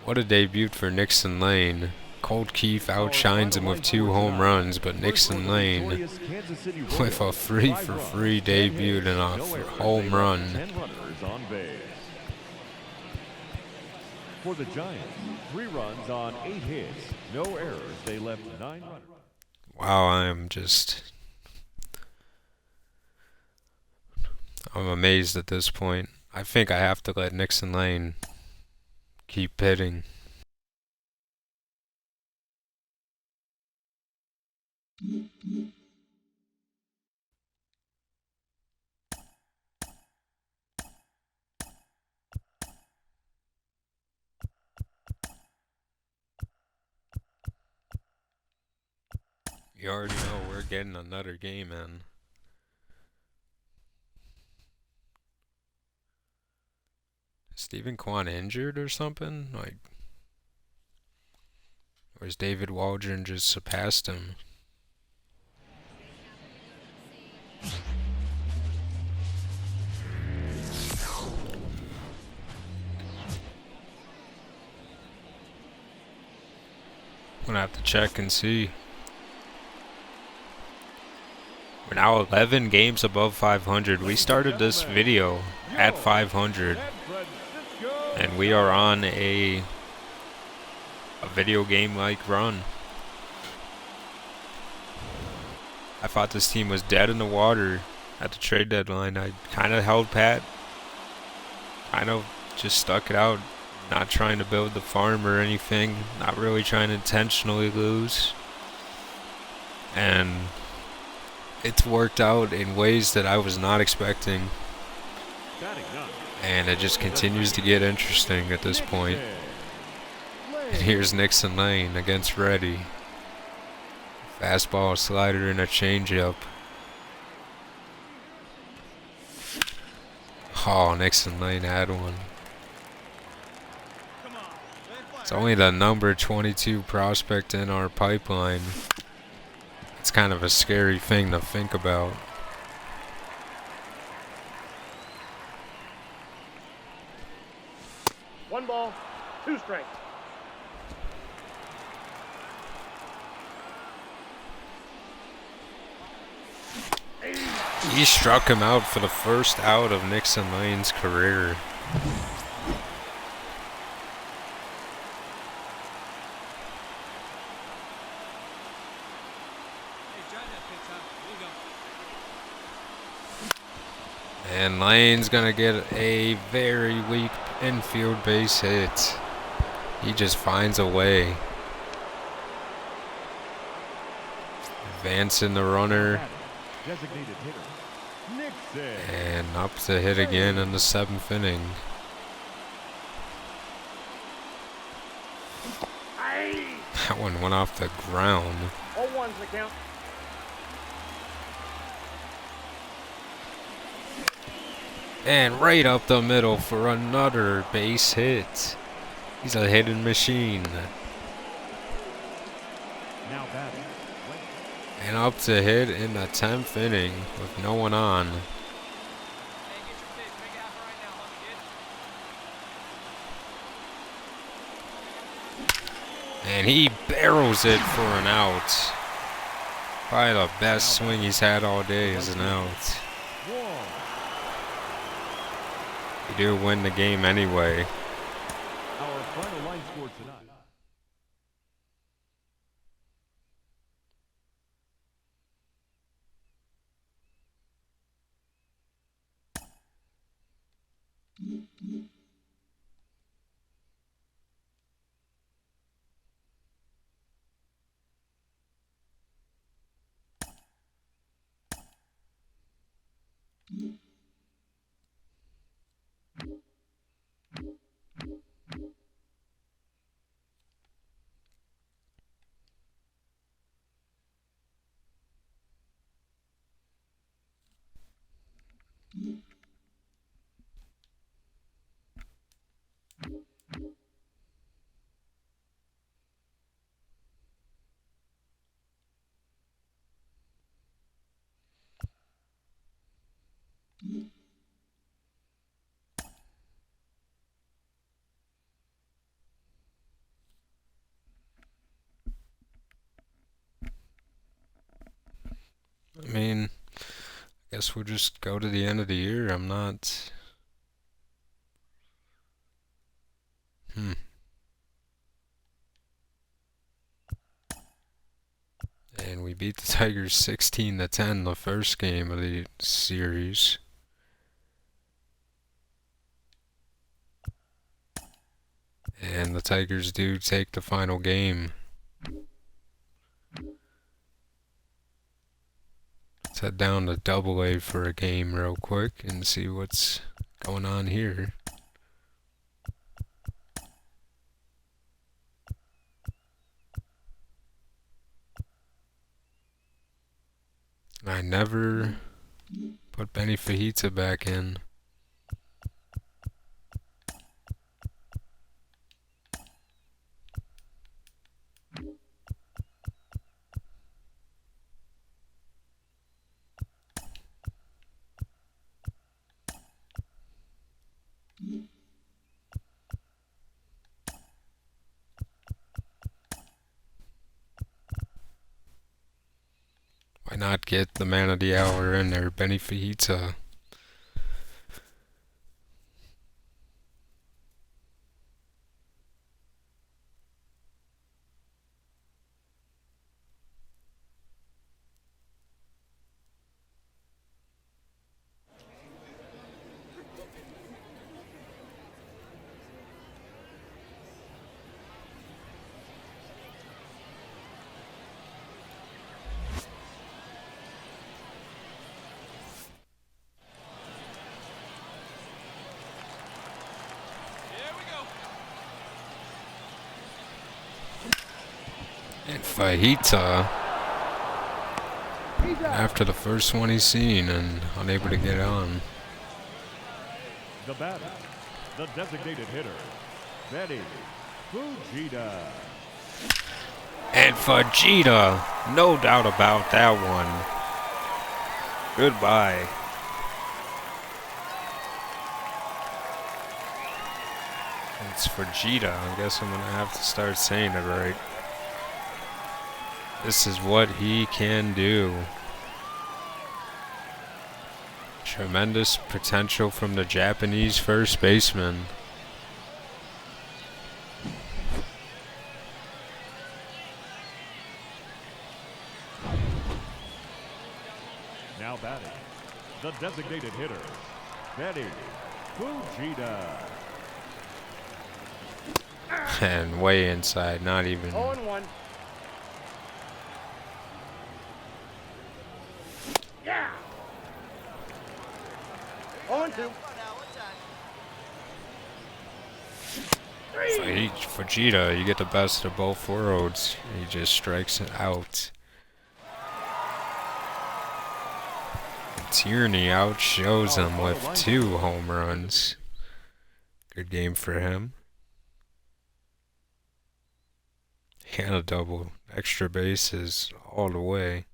What a debut for Nixon Lane. Colt Keith outshines him with 2 home runs, but Nixon Lane with a 3-for-3 debut and a home run. For the Giants, 3 runs on 8 hits, no errors. They left 9 runners. Wow, I'm amazed at this point. I think I have to let Nixon Lane keep pitting. You already know we're getting another game in. Is Stephen Kwan injured or something? Like, or is David Waldron just surpassed him? I'm gonna have to check and see. We're now 11 games above 500. We started this video at 500, and we are on a video game-like run. I thought this team was dead in the water at the trade deadline. I kind of held pat, kind of just stuck it out, not trying to build the farm or anything, not really trying to intentionally lose. And it's worked out in ways that I was not expecting. And it just continues to get interesting at this point. And here's Nixon Lane against Reddy. Fastball, slider, and a changeup. Oh, Nixon Lane had one. It's only the number 22 prospect in our pipeline. It's kind of a scary thing to think about. One ball, 2 strikes. He struck him out for the first out of Nixon Lane's career. And Lane's gonna get a very weak infield base hit. He just finds a way. Advancing the runner. Nixon. And up to hit again in the 7th inning. That one went off the ground. 0-1's the count. And right up the middle for another base hit. He's a hitting machine. Now batting. And up to hit in the 10th inning with no one on. Hey, get your pitch. Make it happen right now, homie, kid. And he barrels it for an out. Probably the best swing he's had all day is an out. One. You do win the game anyway. Our final line score tonight. I mean, I guess we'll just go to the end of the year. I'm not... And we beat the Tigers 16-10 the first game of the series. And the Tigers do take the final game. Let's head down to AA for a game real quick and see what's going on here. I never put Benny Fajita back in. Why not get the man of the hour in there, Benny Fajita? And Fajita, after the first one he's seen and unable to get on. The batter, the designated hitter, Benny Fujita. And Fajita, no doubt about that one. Goodbye. It's Fajita. I guess I'm going to have to start saying it right. This is what he can do. Tremendous potential from the Japanese first baseman. Now batting, the designated hitter, Benny Fujita. And way inside, not even. 0-1. Yeah. 2-2. Vegeta, you get the best of both worlds. He just strikes it out. Tierney outshows him with 2 home runs. Good game for him. And a double. Extra bases all the way.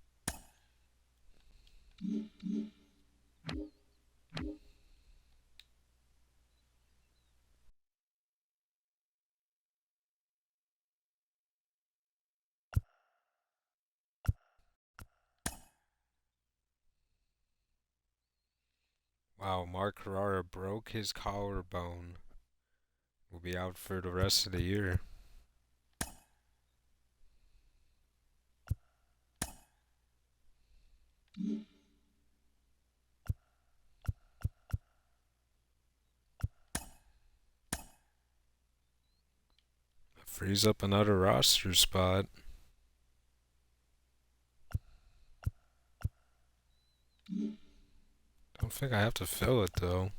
Wow, Mark Carrara broke his collarbone. Will be out for the rest of the year. Frees up another roster spot. Don't think I have to fill it though.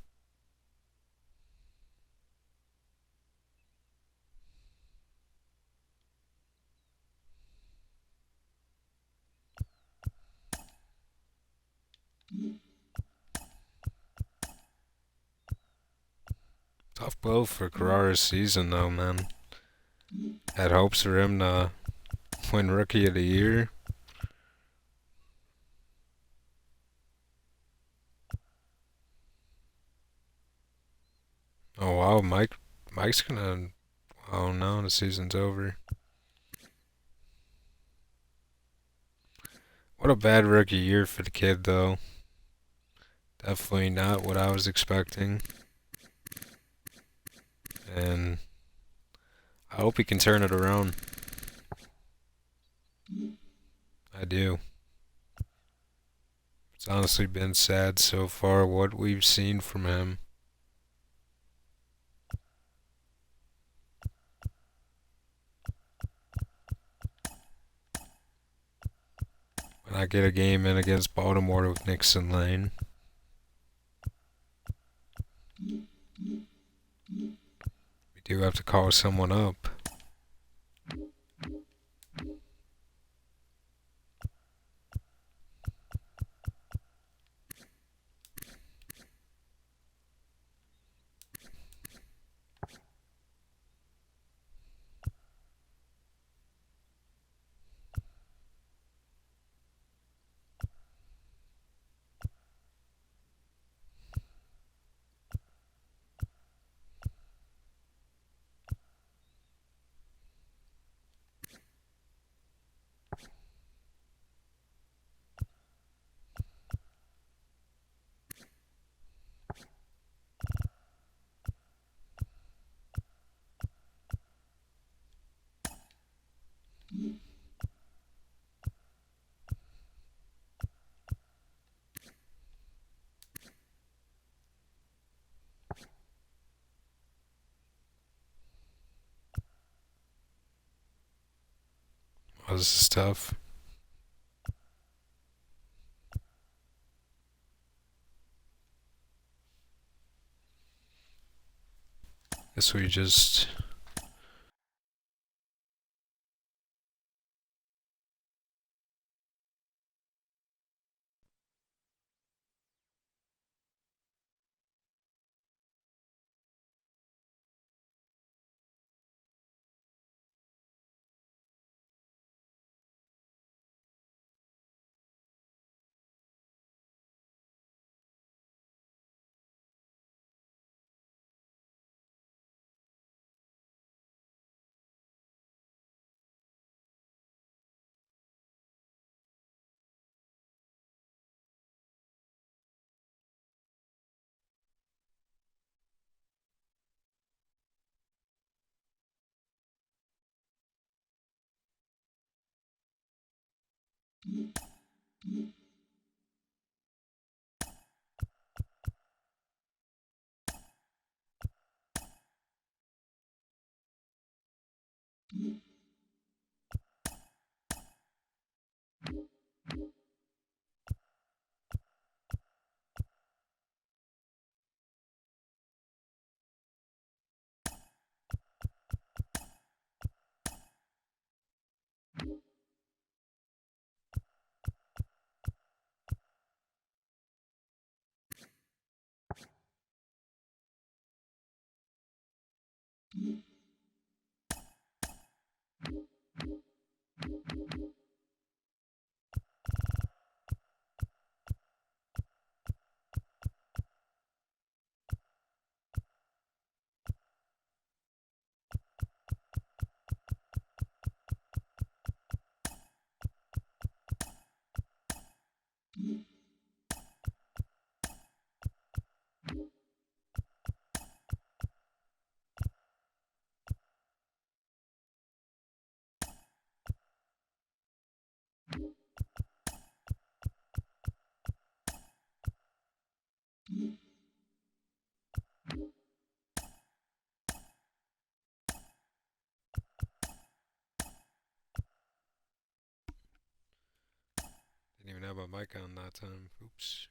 Tough blow for Carrara's season though, man. Had hopes for him to win Rookie of the Year. Oh wow, Mike's gonna. Oh no, the season's over. What a bad rookie year for the kid though. Definitely not what I was expecting. And I hope he can turn it around. I do. It's honestly been sad so far what we've seen from him. When I get a game in against Baltimore with Nixon Lane. We do have to call someone up. Oh, this is tough. Guess we just... Didn't even have my mic on that time. Oops.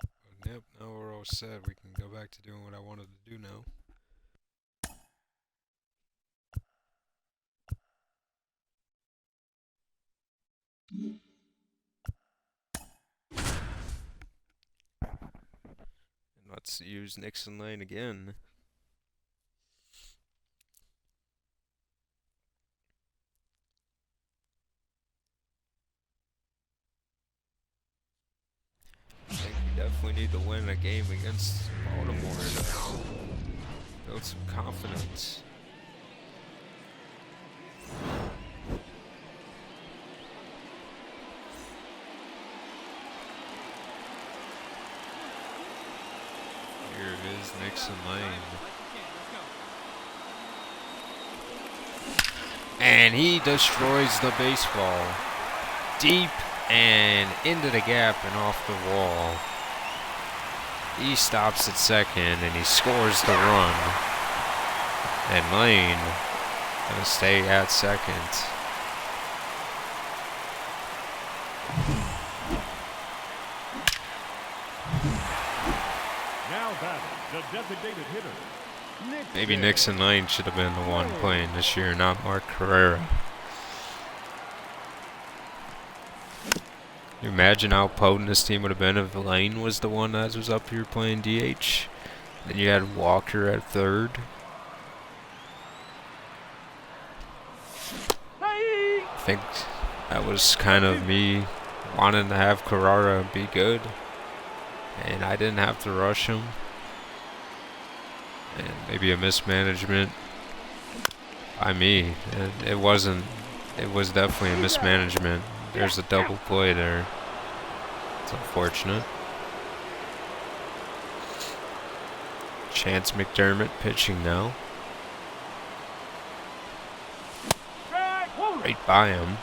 But yep, now we're all set. We can go back to doing what I wanted to do now. And let's use Nixon Lane again. I think we definitely need to win a game against Baltimore to build some confidence. Here it is, Nixon Lane. And he destroys the baseball. Deep and into the gap and off the wall. He stops at second and he scores the run. And Lane gonna stay at second. Now batting, the designated hitter. Maybe Nixon Lane should have been the one playing this year, not Mark Carrera. Can you imagine how potent this team would have been if Lane was the one that was up here playing DH? Then you had Walker at third. I think that was kind of me wanting to have Carrera be good. And I didn't have to rush him. And maybe a mismanagement by me. It wasn't. It was definitely a mismanagement. There's a double play there. It's unfortunate. Chance McDermott pitching now. Right by him.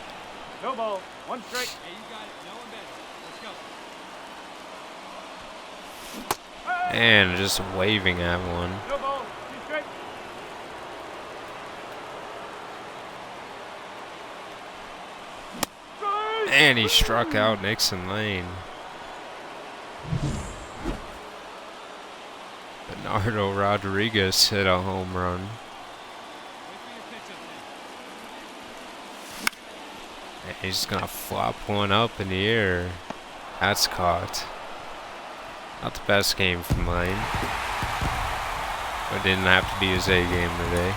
No ball. One strike. Hey, you got it. No one better. Let's go. And just waving at one. No ball. Two strikes. And he struck out Nixon Lane. Bernardo Rodriguez hit a home run. Wait for your pitch up there. And he's gonna flop one up in the air. That's caught. Not the best game from Lane. But didn't have to be his A game today.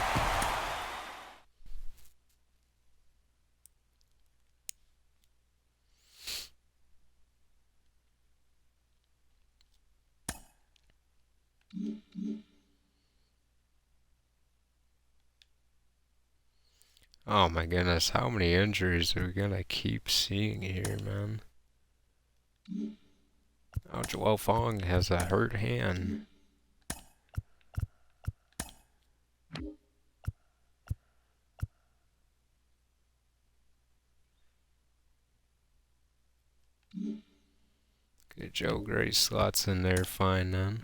Oh my goodness, how many injuries are we gonna keep seeing here, man? Oh, Joel Fong has a hurt hand. Good, Joe Gray slots in there fine then.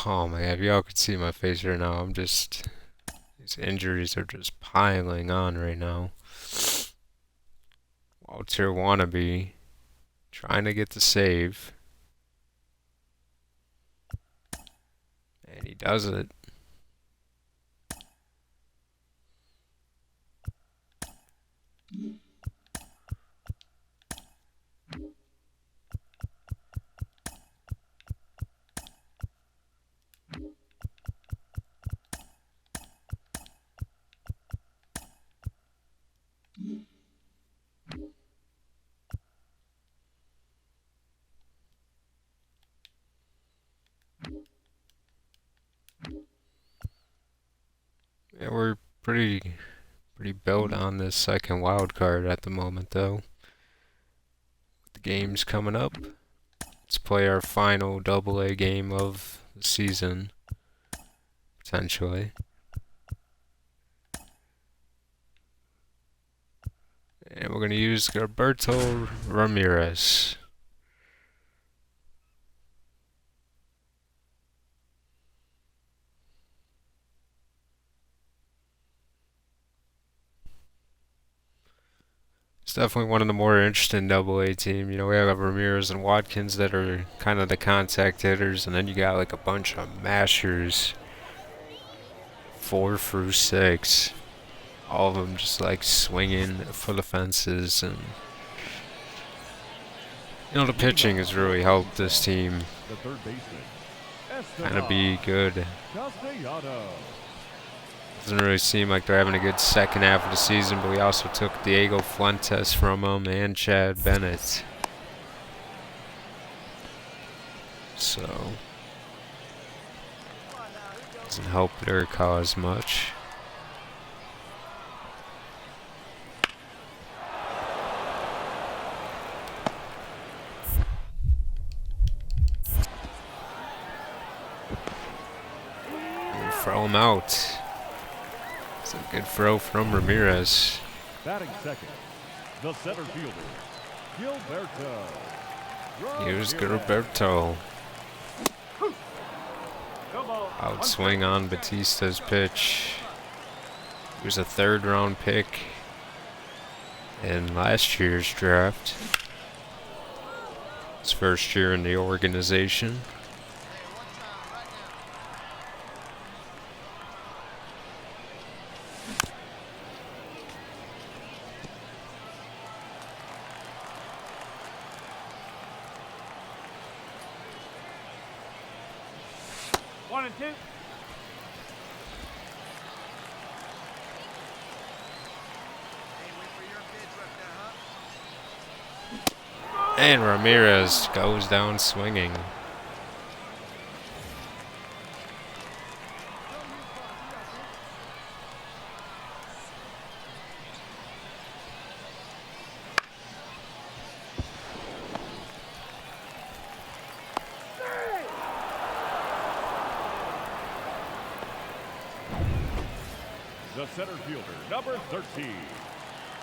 Oh my god, if y'all could see my face right now, these injuries are just piling on right now. Walter Wannabe trying to get the save. And he does it. Yeah, we're pretty built on this second wild card at the moment, though. The game's coming up. Let's play our final AA game of the season, potentially. And we're going to use Gilberto Ramirez. It's definitely one of the more interesting AA team. You know, we have Ramirez and Watkins that are kind of the contact hitters, and then you got like a bunch of mashers, 4 through 6. All of them just like swinging for the fences, and you know, the pitching has really helped this team The third baseman, kind of be good. Castellano. Doesn't really seem like they're having a good second half of the season, but we also took Diego Fuentes from them and Chad Bennett. So, doesn't help their cause much. And throw him out. It's a good throw from Ramirez. Batting second, the center fielder, Gilberto. Here's Ramirez. Gilberto. No ball. Outswing on Batista's pitch. He was a 3rd round pick in last year's draft. His first year in the organization. One and two. And Ramirez goes down swinging. The center fielder, number 13,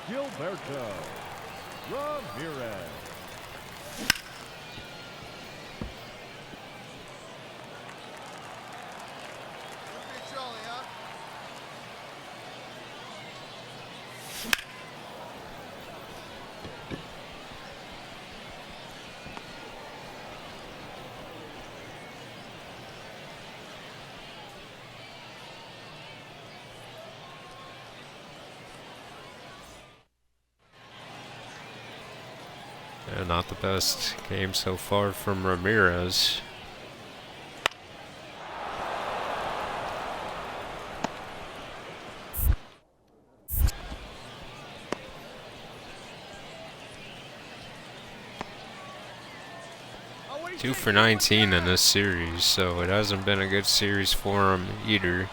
Gilberto Ramirez. Yeah, not the best game so far from Ramirez. Two for 19 in this series, so it hasn't been a good series for him either.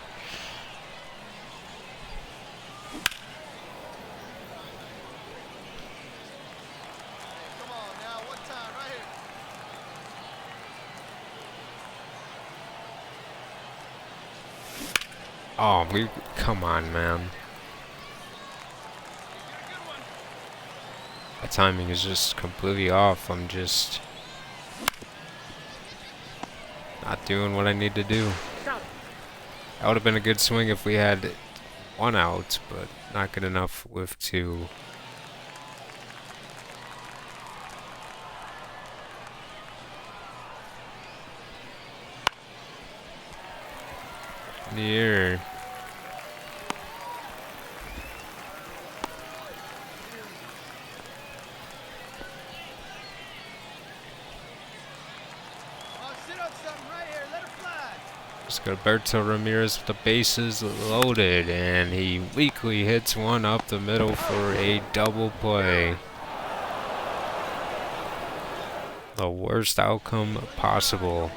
Oh, come on, man. My timing is just completely off. I'm just not doing what I need to do. That would have been a good swing if we had 1 out, but not good enough with 2. In the air. Just Gilberto Ramirez with the bases loaded, and he weakly hits one up the middle for a double play. The worst outcome possible.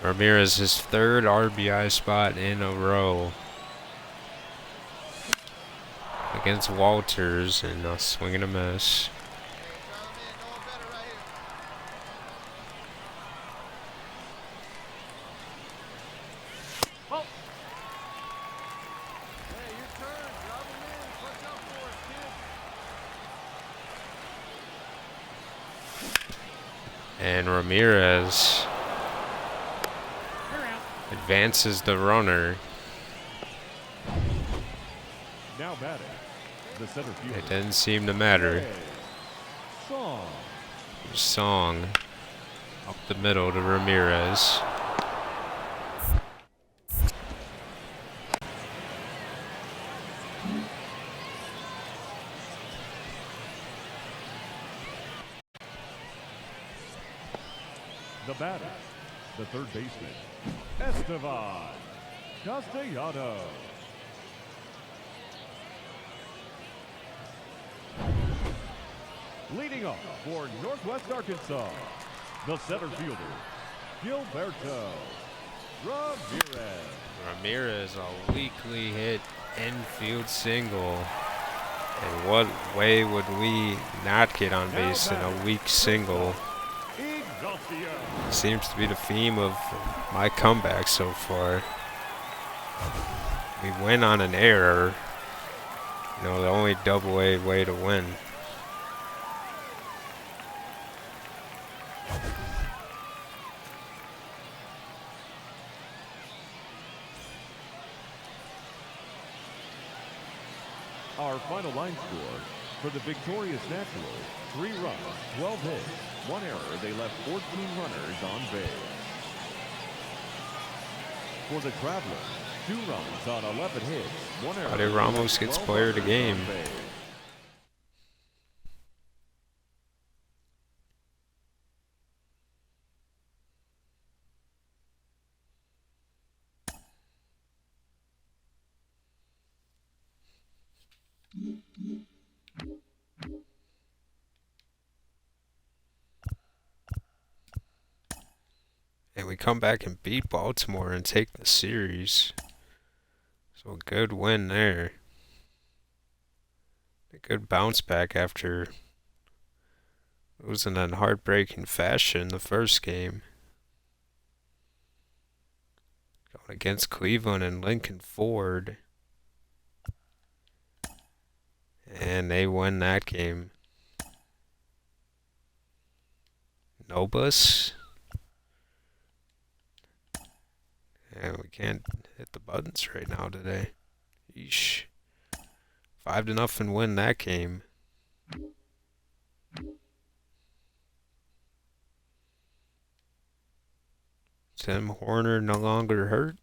Ramirez, his third RBI spot in a row against Walters, and a swing and a miss. Hey, your turn. Drop him in. Watch out for us, kid. And Ramirez You're out. advances the runner. Now batting, the center fielder. It didn't seem to matter. Song. Song up the middle to Ramirez. The batter, the third baseman, Estevan Castellanos. Leading off for Northwest Arkansas, the center fielder, Gilberto Ramirez. Ramirez, a weakly hit infield single. And what way would we not get on base in a weak single? Ignacio. Seems to be the theme of my comeback so far. We win on an error. You know, the only double-A way to win. Our final line score for the victorious Naturals: 3 runs, 12 hits, 1 error. They left 14 runners on base. For the Travelers, 2 runs on 11 hits, 1 error. Ade They left Ramos gets 12 player of the runners on game. base. And we come back and beat Baltimore and take the series. So a good win there. A good bounce back after losing in heartbreaking fashion the first game. Going against Cleveland and Lincoln Ford. And they win that game. Nobus. And we can't hit the buttons right now today. Yeesh. 5-0 win that game. Tim Horner no longer hurt.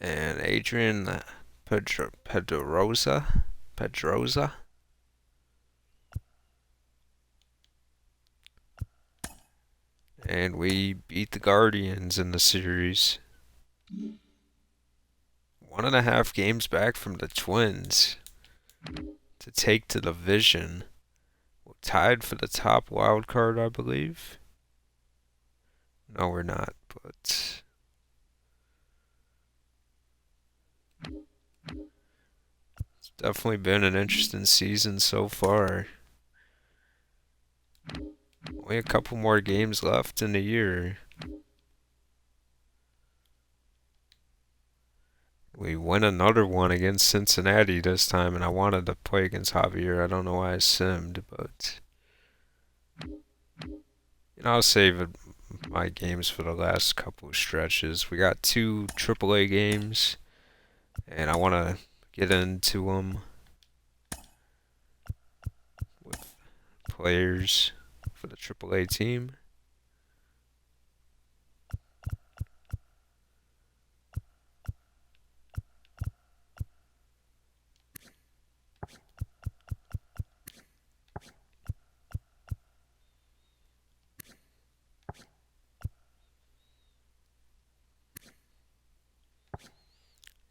And Adrian Pedrosa. And we beat the Guardians in the series. 1.5 games back from the Twins to take to the division. We're tied for the top wild card, I believe. No, we're not, but it's definitely been an interesting season so far. Only a couple more games left in the year. We win another one against Cincinnati this time, and I wanted to play against Javier. I don't know why I simmed, but I'll save my games for the last couple of stretches. We got 2 AAA games, and I want to get into them with players for the AAA team.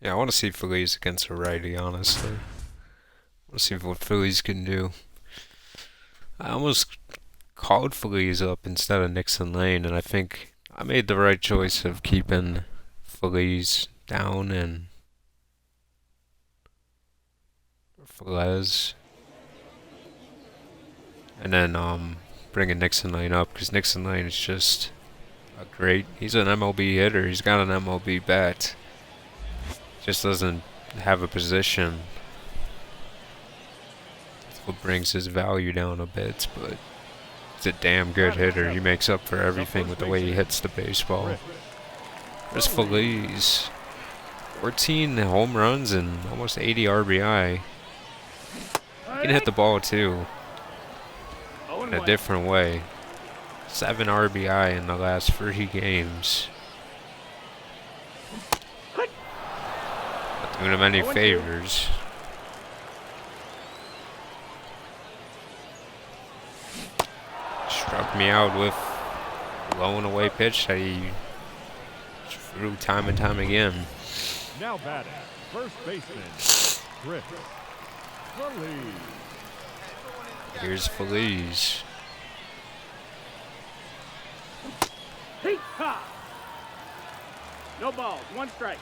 Yeah, I want to see Phillies against a righty, honestly. I want to see what Phillies can do. I almost called Phillies up instead of Nixon Lane, and I think I made the right choice of keeping Phillies down and Velez, and then bringing Nixon Lane up, because Nixon Lane is just a great. He's an MLB hitter. He's got an MLB bat. Just doesn't have a position. That's what brings his value down a bit, but he's a damn good hitter. He makes up for everything with the way he hits the baseball. Chris Feliz, 14 home runs and almost 80 RBI. He can hit the ball too, in a different way. 7 RBI in the last 3 games. Not doing him any favors. Struck me out with a low and away pitch that he threw time and time again. Now batting, first baseman, Chris Feliz. Here's Feliz. Hey, ha! No balls, 1 strike.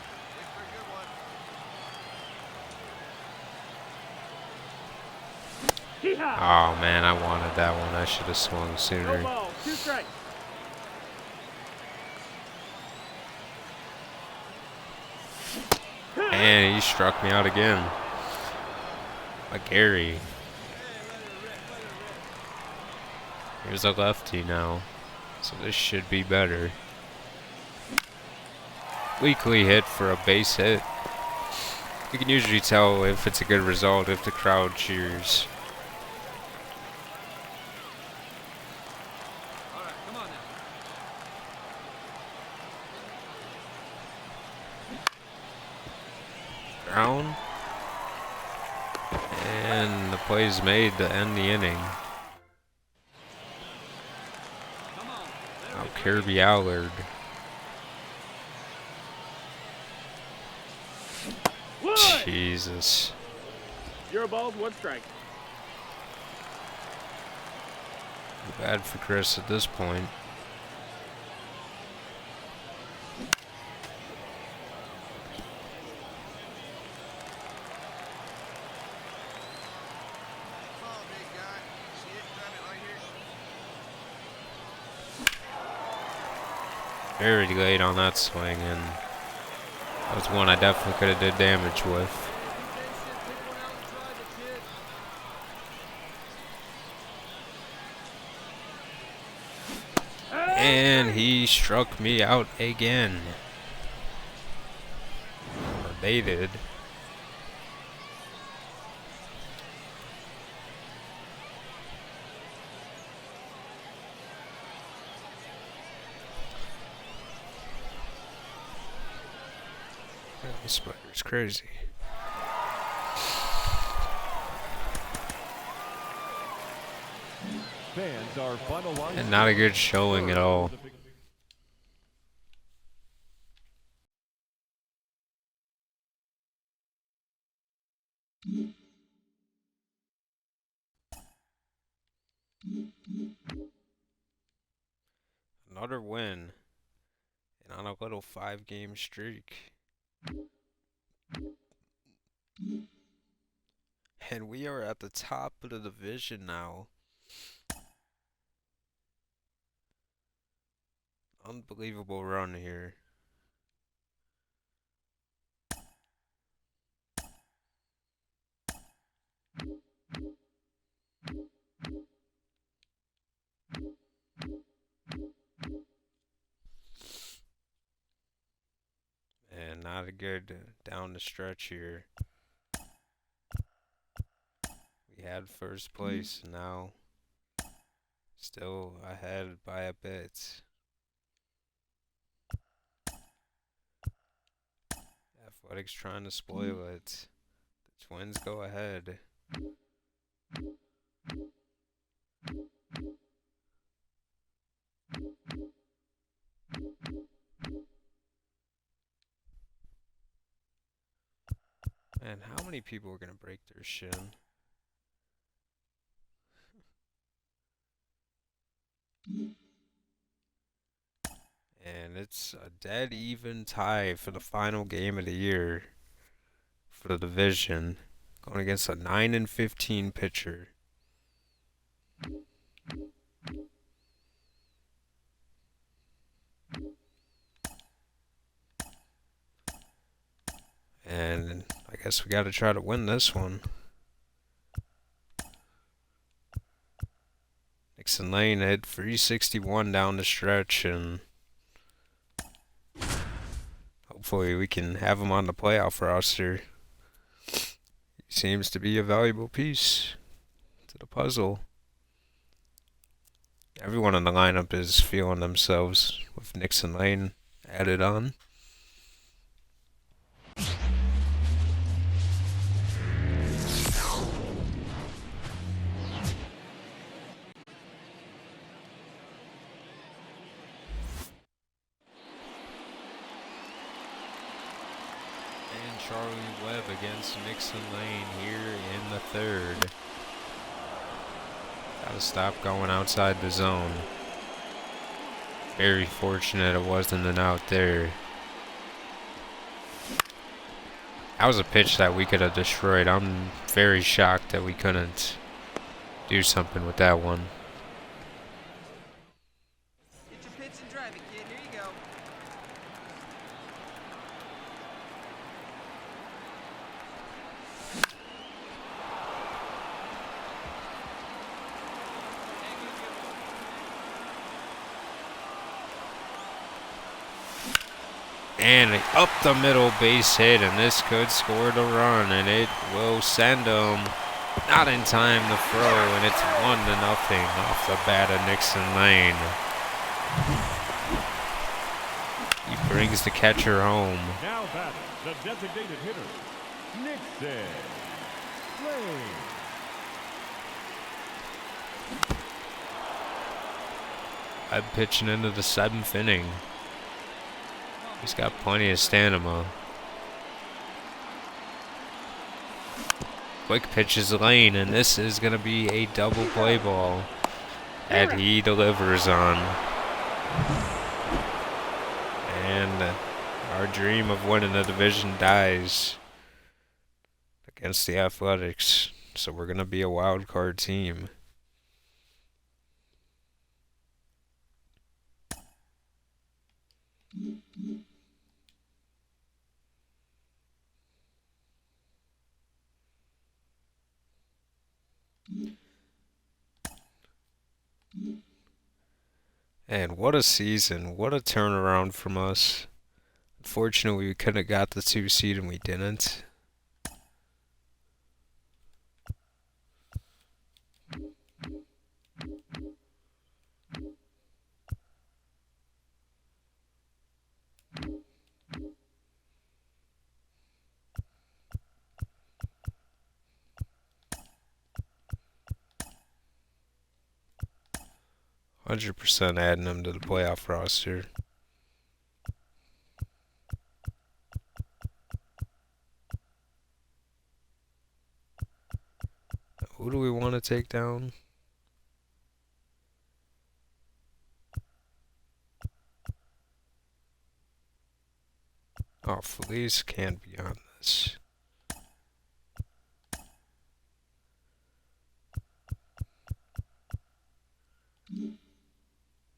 Hee-haw! Oh man, I wanted that one. I should have swung No sooner. balls, 2 strikes. And he struck me out again. Like Gary. Here's a lefty now. So this should be better. Weekly hit for a base hit. You can usually tell if it's a good result if the crowd cheers. All right, come on now. Brown. And the play's made to end the inning. Now Kirby Allard. One! Jesus. 0 balls, 1 strike. Bad for Chris at this point. Very late on that swing, and that was one I definitely could have did damage with. And he struck me out again. Or they did. This spider's crazy. Fans, our final line. And not a good showing at all. Another win. And on a little 5-game streak. And we are at the top of the division now. Unbelievable run here. And not a good down the stretch here. We had first place, and now still ahead by a bit. Athletics trying to spoil it. The Twins go ahead. Man, how many people are gonna break their shin? And it's a dead even tie for the final game of the year for the division, going against a 9-15 pitcher. And I guess we got to try to win this one. Nixon Lane hit 361 down the stretch, and hopefully we can have him on the playoff roster. He seems to be a valuable piece to the puzzle. Everyone in the lineup is feeling themselves with Nixon Lane added on. And Charlie Webb against Nixon Lane here in the third. Gotta stop going outside the zone. Very fortunate it wasn't an out there. That was a pitch that we could have destroyed. I'm very shocked that we couldn't do something with that one. Get your pitch and drive it, kid. Here you go. And up the middle base hit, and this could score the run, and it will send them not in time to throw, and it's 1-0 off the bat of Nixon Lane. He brings the catcher home. Now batting, the designated hitter, Nixon Lane. I'm pitching into the 7th inning. He's got plenty of stamina. Quick pitches Lane, and this is going to be a double play ball that he delivers on. And our dream of winning the division dies against the Athletics. So we're going to be a wild card team. And what a season. What a turnaround from us. Unfortunately, we could have got the 2 seed and we didn't. %, adding them to the playoff roster. Who do we want to take down? Oh, Felice can't be on this.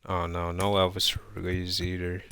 Oh no, no Elvis Ruiz either.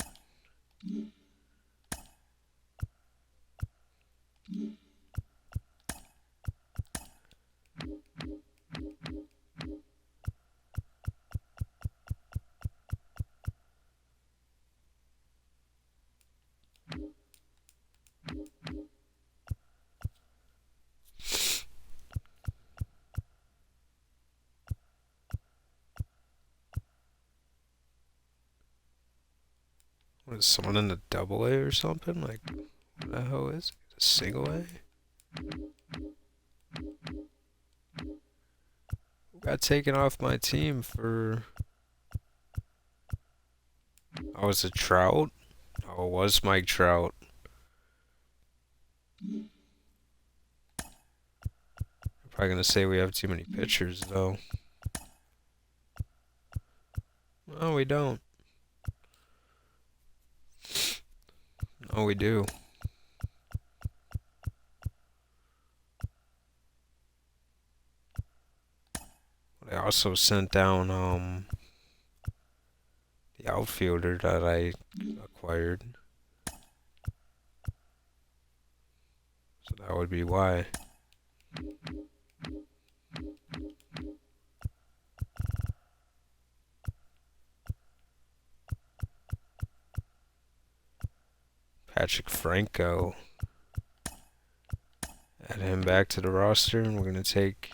What is someone in the double A or something? Like, what the hell is it? A single A? Got taken off my team for... Oh, was it Trout? Oh, it was Mike Trout. Probably gonna say we have too many pitchers, though. No, we don't. No, we do. They also sent down the outfielder that I acquired. So that would be why. Patrick Franco. Add him back to the roster, and we're going to take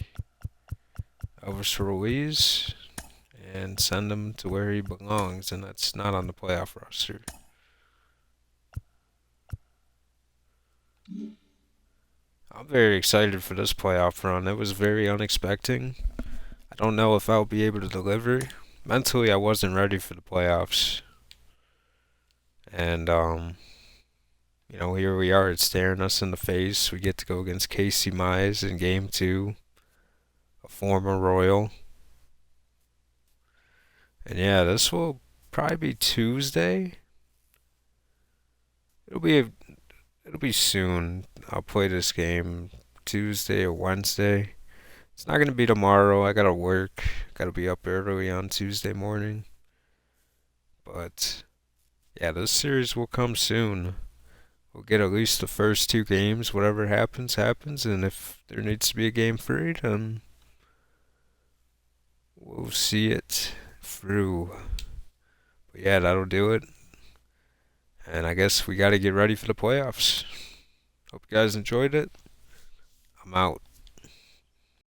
Elvis Ruiz and send him to where he belongs, and that's not on the playoff roster. I'm very excited for this playoff run. It was very unexpected. I don't know if I'll be able to deliver. Mentally, I wasn't ready for the playoffs. And, you know, here we are. It's staring us in the face. We get to go against Casey Mize in Game 2, a former Royal. And yeah, this will probably be Tuesday. It'll be soon. I'll play this game Tuesday or Wednesday. It's not gonna be tomorrow. I gotta work. Gotta be up early on Tuesday morning. But yeah, this series will come soon. We'll get at least the first 2 games. Whatever happens, happens. And if there needs to be a game 3, then we'll see it through. But yeah, that'll do it. And I guess we got to get ready for the playoffs. Hope you guys enjoyed it. I'm out.